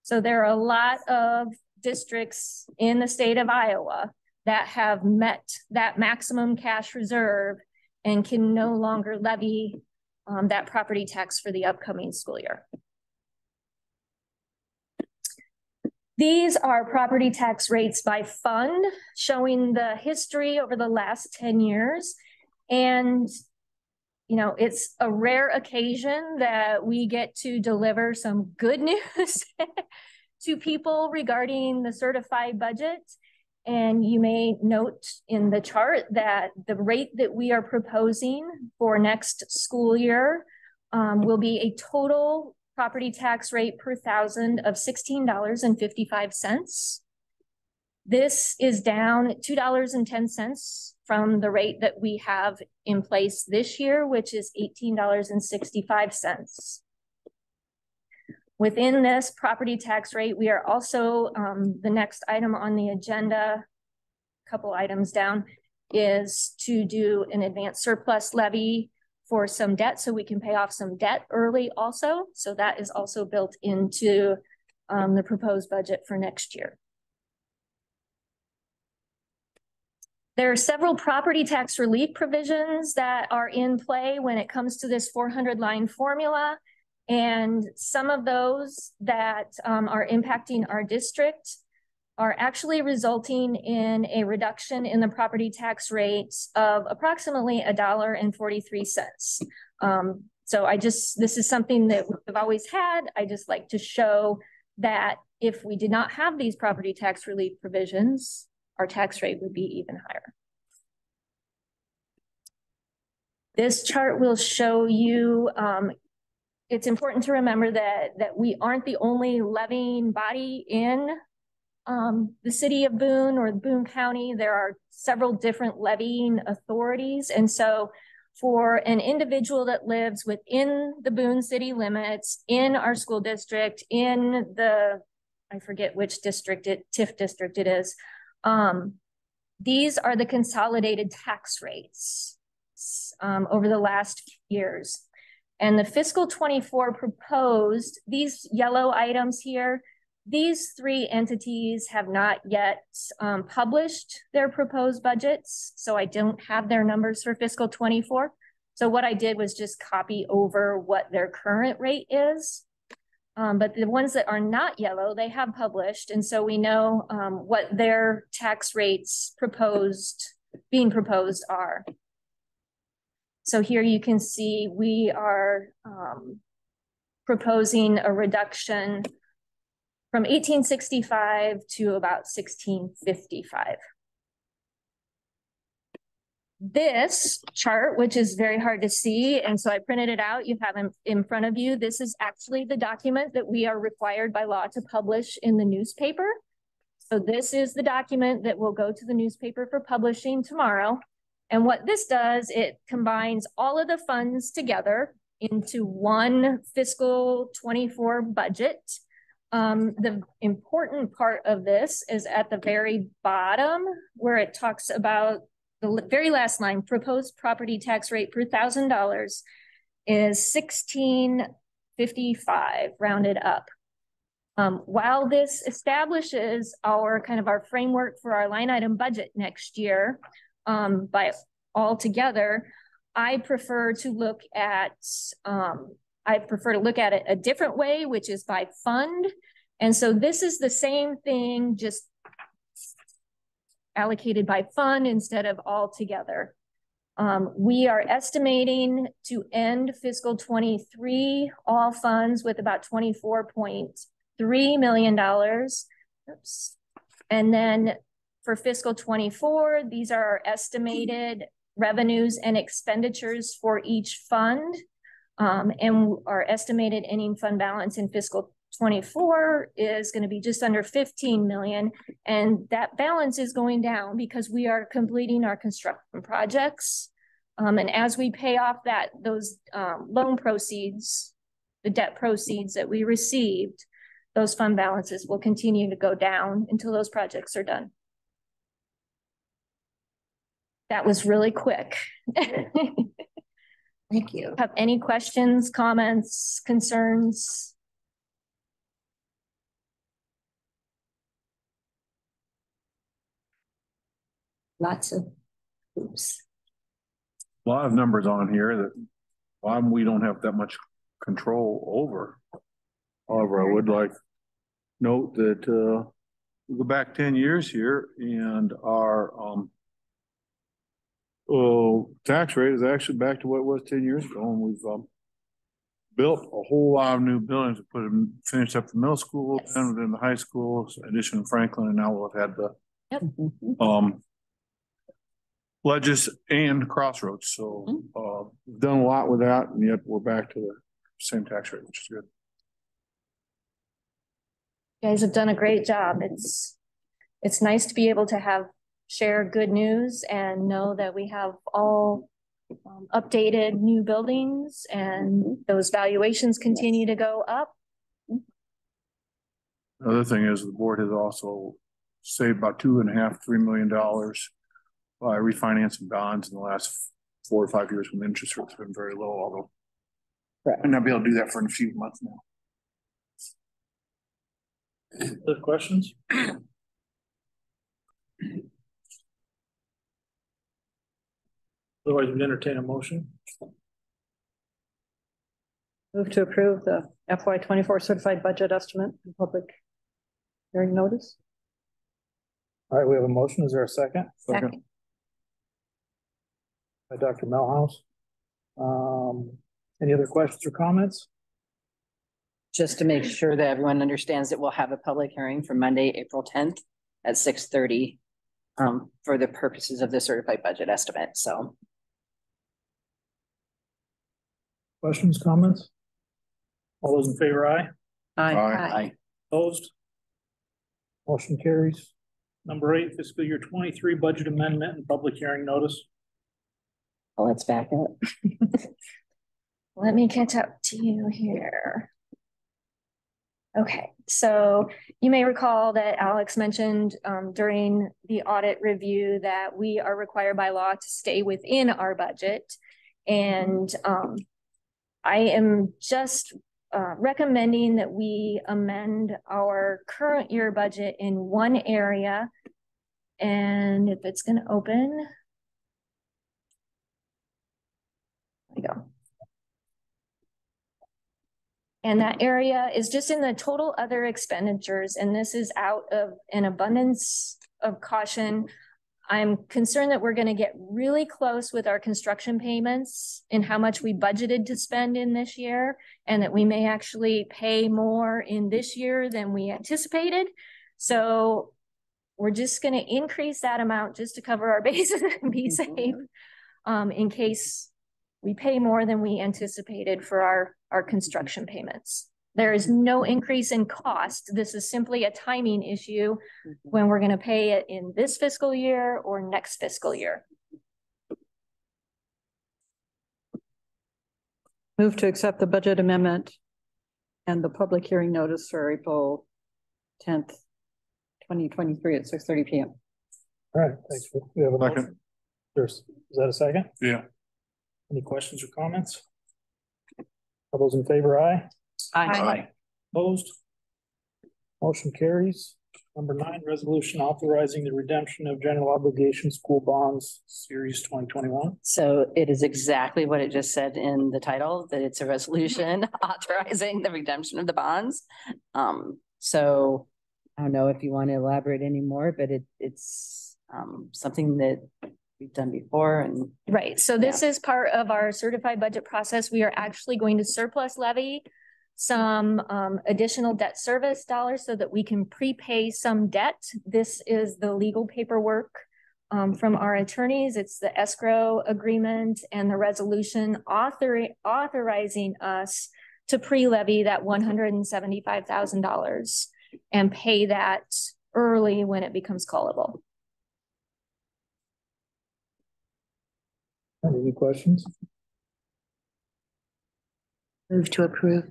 So there are a lot of districts in the state of Iowa that have met that maximum cash reserve and can no longer levy that property tax for the upcoming school year. These are property tax rates by fund, showing the history over the last 10 years. And, you know, it's a rare occasion that we get to deliver some good news to people regarding the certified budget. And you may note in the chart that the rate that we are proposing for next school year will be a total property tax rate per thousand of $16.55. This is down $2.10 from the rate that we have in place this year, which is $18.65. Within this property tax rate, we are also, the next item on the agenda, a couple items down, is to do an advanced surplus levy for some debt so we can pay off some debt early also. So that is also built into the proposed budget for next year. There are several property tax relief provisions that are in play when it comes to this 400-line formula. And some of those that are impacting our district are actually resulting in a reduction in the property tax rates of approximately $1.43. So this is something that we've always had. I just like to show that if we did not have these property tax relief provisions, our tax rate would be even higher. This chart will show you, it's important to remember that we aren't the only levying body in the city of Boone or Boone County. There are several different levying authorities. And so for an individual that lives within the Boone city limits, in our school district, in the, I forget which district, TIF district it is, these are the consolidated tax rates over the last few years. And the fiscal 24 proposed, these yellow items here, these three entities have not yet published their proposed budgets, so I don't have their numbers for fiscal 24. So what I did was just copy over what their current rate is. But the ones that are not yellow, they have published, and so we know what their tax rates being proposed are. So here you can see we are proposing a reduction from 1865 to about 1655. This chart, which is very hard to see, and so I printed it out, you have it in front of you. This is actually the document that we are required by law to publish in the newspaper. So this is the document that will go to the newspaper for publishing tomorrow. And what this does, it combines all of the funds together into one fiscal 24 budget. The important part of this is at the very bottom where it talks about the very last line, proposed property tax rate per $1,000 is $16.55 rounded up. While this establishes our framework for our line item budget next year, by all together, I prefer to look at it a different way, which is by fund. And so this is the same thing, just allocated by fund instead of all together. We are estimating to end fiscal 23 all funds with about $24.3 million. Oops. And then for fiscal 24, these are our estimated revenues and expenditures for each fund. And our estimated ending fund balance in fiscal 24 is going to be just under 15 million. And that balance is going down because we are completing our construction projects. And as we pay off those loan proceeds, the debt proceeds that we received, those fund balances will continue to go down until those projects are done. That was really quick. Thank you. Have any questions, comments, concerns? Lots of oops. A lot of numbers on here that we don't have that much control over. However, I would like to note that we go back 10 years here and our tax rate is actually back to what it was 10 years ago, and we've built a whole lot of new buildings. We finished up the middle school, then within the high school, addition of Franklin, and now we'll have had the Ledges and Crossroads. So we've done a lot with that, and yet we're back to the same tax rate, which is good. You guys have done a great job. It's nice to be able to share good news and know that we have all updated new buildings and those valuations continue to go up. The other thing is the board has also saved about $2.5–3 million by refinancing bonds in the last 4 or 5 years when the interest rate's been very low, although I might not be able to do that for a few months now. Other questions? Otherwise, we entertain a motion. Move to approve the FY 24 certified budget estimate and public hearing notice. All right, we have a motion. Is there a second? Second. By Dr. Melhouse. Any other questions or comments? Just to make sure that everyone understands that we'll have a public hearing for Monday, April 10th at 6:30 for the purposes of the certified budget estimate. So. Questions, comments? All those in favor, aye? Aye. Aye. Opposed? Motion carries. Number 8, fiscal year 23 budget amendment and public hearing notice. Well, let's back up. Let me catch up to you here. Okay, so you may recall that Alex mentioned during the audit review that we are required by law to stay within our budget. And I am just recommending that we amend our current year budget in one area. And if it's going to open, there we go. And that area is just in the total other expenditures. And this is out of an abundance of caution. I'm concerned that we're going to get really close with our construction payments and how much we budgeted to spend in this year, and that we may actually pay more in this year than we anticipated. So we're just going to increase that amount just to cover our bases and be safe in case we pay more than we anticipated for our construction payments. There is no increase in cost. This is simply a timing issue when we're going to pay it in this fiscal year or next fiscal year. Move to accept the budget amendment and the public hearing notice for April 10th, 2023 at 6:30 p.m. All right, thanks. We have a motion. Is that a second? Yeah. Any questions or comments? All those in favor, aye? Aye. Opposed? Motion carries. Number 9, resolution authorizing the redemption of general obligation school bonds, series 2021. So it is exactly what it just said in the title, that it's a resolution authorizing the redemption of the bonds. So I don't know if you want to elaborate anymore, but it's something that we've done before. And right. So this is part of our certified budget process. We are actually going to surplus levy some additional debt service dollars so that we can prepay some debt. This is the legal paperwork from our attorneys. It's the escrow agreement and the resolution authorizing us to pre-levy that $175,000 and pay that early when it becomes callable. Any questions? Move to approve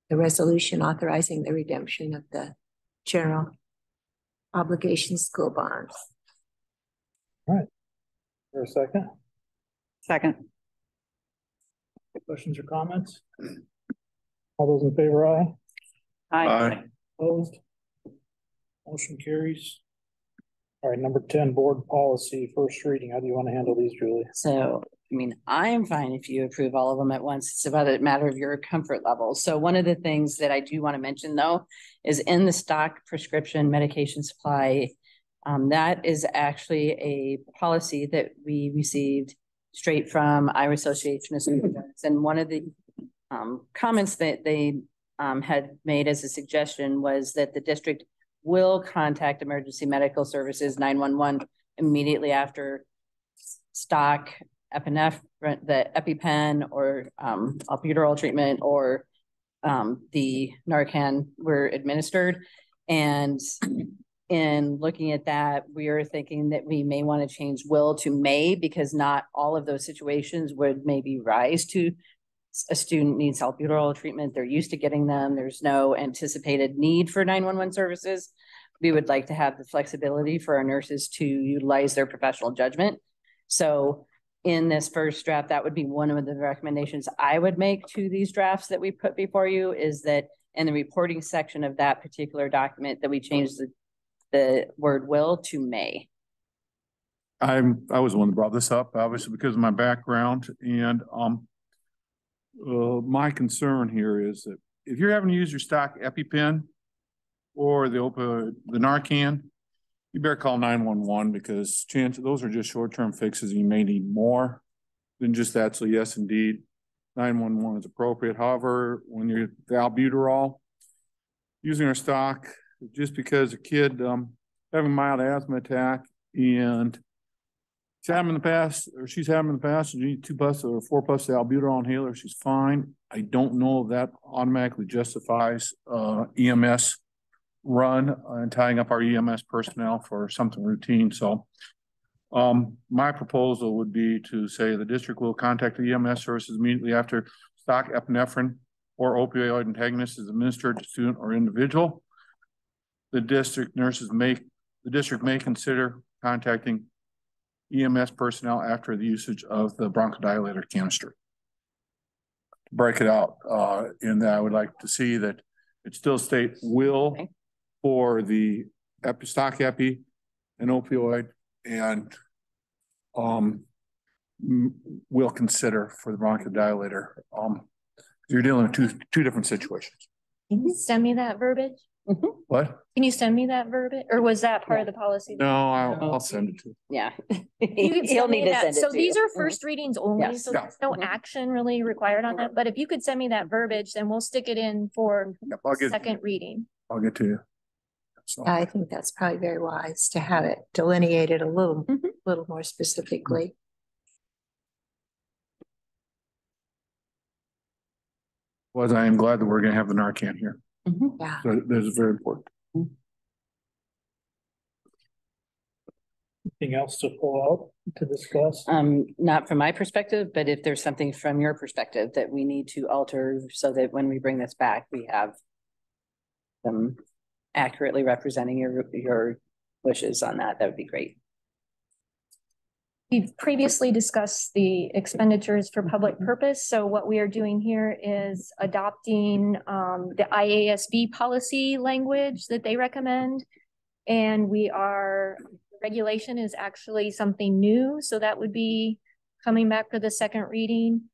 the resolution authorizing the redemption of the general obligation school bonds. All right. For a second. Second. Questions or comments? All those in favor, aye? Aye. Opposed? Motion carries. All right, number 10, board policy, first reading. How do you want to handle these, Julie? so, I mean, I'm fine if you approve all of them at once. It's about a matter of your comfort level. So one of the things that I do want to mention though, is in the stock prescription medication supply, that is actually a policy that we received straight from Iowa Association of Superintendents. And one of the comments that they had made as a suggestion was that the district will contact emergency medical services 911 immediately after stock, epinephrine, the EpiPen, or albuterol treatment, or the Narcan were administered. And in looking at that, we are thinking that we may want to change will to may, because not all of those situations would maybe rise to a student needs albuterol treatment. They're used to getting them. There's no anticipated need for 911 services. We would like to have the flexibility for our nurses to utilize their professional judgment. So in this first draft, that would be one of the recommendations I would make to these drafts that we put before you, is that in the reporting section of that particular document that we change the word will to may. I was the one that brought this up, obviously because of my background, and my concern here is that if you're having to use your stock EpiPen or the Narcan, you better call 911 because those are just short-term fixes. You may need more than just that. So yes, indeed, 911 is appropriate. However, when you're the albuterol, using our stock, just because a kid having a mild asthma attack and she's had them in the past, you need 2 puffs or 4 puffs of albuterol inhaler, she's fine. I don't know if that automatically justifies EMS run and tying up our EMS personnel for something routine. So my proposal would be to say the district will contact the EMS services immediately after stock epinephrine or opioid antagonist is administered to student or individual. The district may consider contacting EMS personnel after the usage of the bronchodilator canister. Break it out in that I would like to see that it still state will for the stock epi and opioid, and will consider for the bronchodilator. You're dealing with two different situations. Can you send me that verbiage? What? Can you send me that verbiage, or was that part of the policy? No, I'll send it to you. Yeah. He'll need to send it So to these you. are first readings only, Yes. so there's no action really required on that. But if you could send me that verbiage, then we'll stick it in for second reading. I'll get to you. So. I think that's probably very wise to have it delineated a little more specifically. Was I am glad that we're going to have the Narcan here. Yeah. So that is very important. Anything else to pull out to discuss? Not from my perspective, but if there's something from your perspective that we need to alter so that when we bring this back, we have them accurately representing your wishes on that, that would be great. We've previously discussed the expenditures for public purpose. So what we are doing here is adopting the IASB policy language that they recommend. And regulation is actually something new. So that would be coming back for the second reading.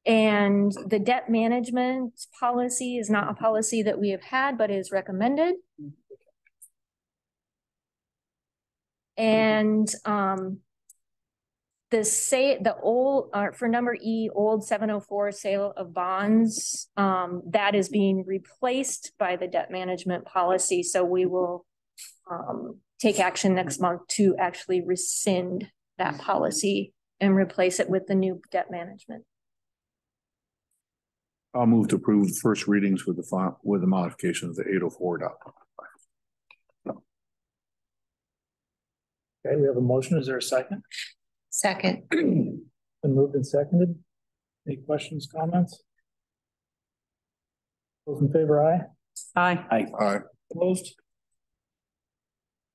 And the debt management policy is not a policy that we have had, but is recommended. And for number E, old 704 sale of bonds, that is being replaced by the debt management policy. So we will take action next month to actually rescind that policy and replace it with the new debt management. I'll move to approve the first readings with the modification of the 804 document. Okay, we have a motion. Is there a second? Second. Been moved and seconded. Any questions, comments? Those in favor, aye. Aye. Aye. Aye. Opposed?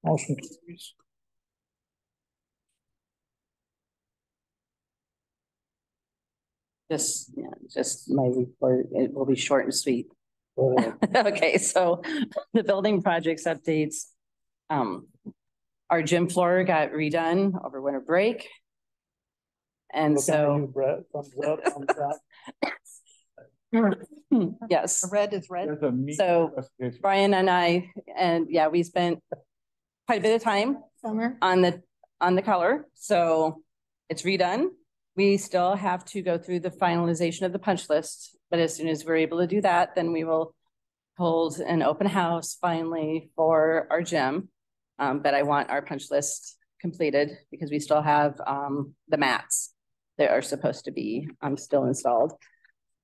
Motion carries. Just my report, it will be short and sweet. Okay, so the building projects updates. Our gym floor got redone over winter break. And so Brett, thumbs up, thumbs down. yes. Red is red. So Brian and I, we spent quite a bit of time on the color. So it's redone. We still have to go through the finalization of the punch list, but as soon as we're able to do that, then we will hold an open house finally for our gym. But I want our punch list completed because we still have the mats that are supposed to be still installed.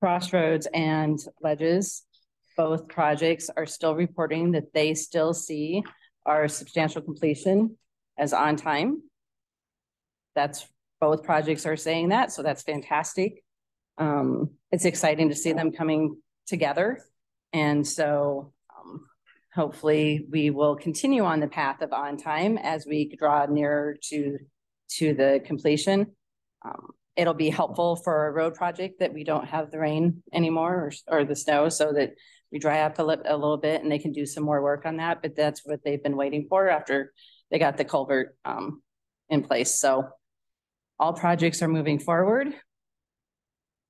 Crossroads and Ledges, both projects are still reporting that they still see our substantial completion as on time. Both projects are saying that, so that's fantastic. It's exciting to see them coming together. And so hopefully we will continue on the path of on time as we draw nearer to the completion. It'll be helpful for a road project that we don't have the rain anymore or the snow, so that we dry up a little bit and they can do some more work on that. But that's what they've been waiting for after they got the culvert in place. So all projects are moving forward.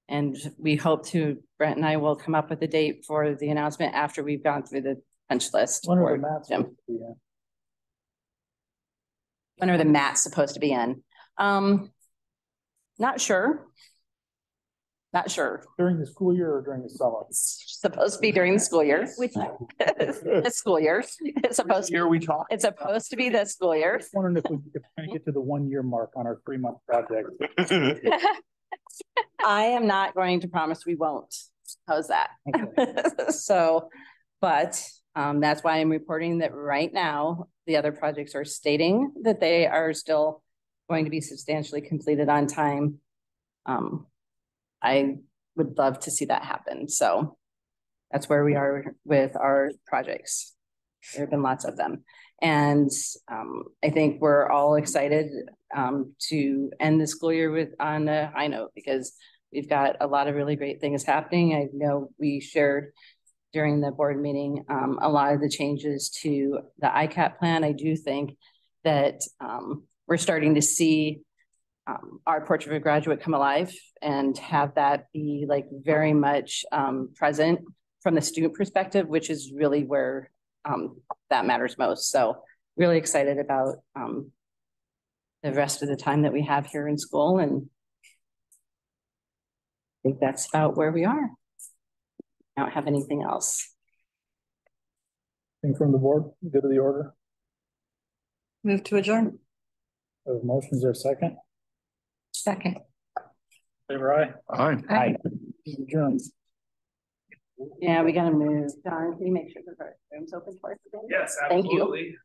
And we hope to, Brent and I will come up with a date for the announcement after we've gone through the punch list. When are for the maps Jim. supposed to be in? When are the mats supposed to be in? Not sure. Not sure. During the school year or during the summer? It's supposed to be during the school year. Which the school year. It's supposed Here we talk. It's supposed to be this school year. Just wondering if we could kind of get to the 1 year mark on our 3-month project. I am not going to promise we won't. How's that? Okay. So, but that's why I'm reporting that right now, the other projects are stating that they are still going to be substantially completed on time. I would love to see that happen. So that's where we are with our projects. There have been lots of them. And I think we're all excited to end the school year on a high note, because we've got a lot of really great things happening. I know we shared during the board meeting a lot of the changes to the ICAP plan. I do think that we're starting to see our Portrait of a Graduate come alive and have that be like very much present from the student perspective, which is really where that matters most. So really excited about the rest of the time that we have here in school. And I think that's about where we are. I don't have anything else. Anything from the board? Good to the order? Move to adjourn. Motions are second. Second. Favor aye. Aye. Aye. Adjourned. Yeah, we gotta move. Don, can you make sure the room's open for us today? Yes, Thank you. absolutely.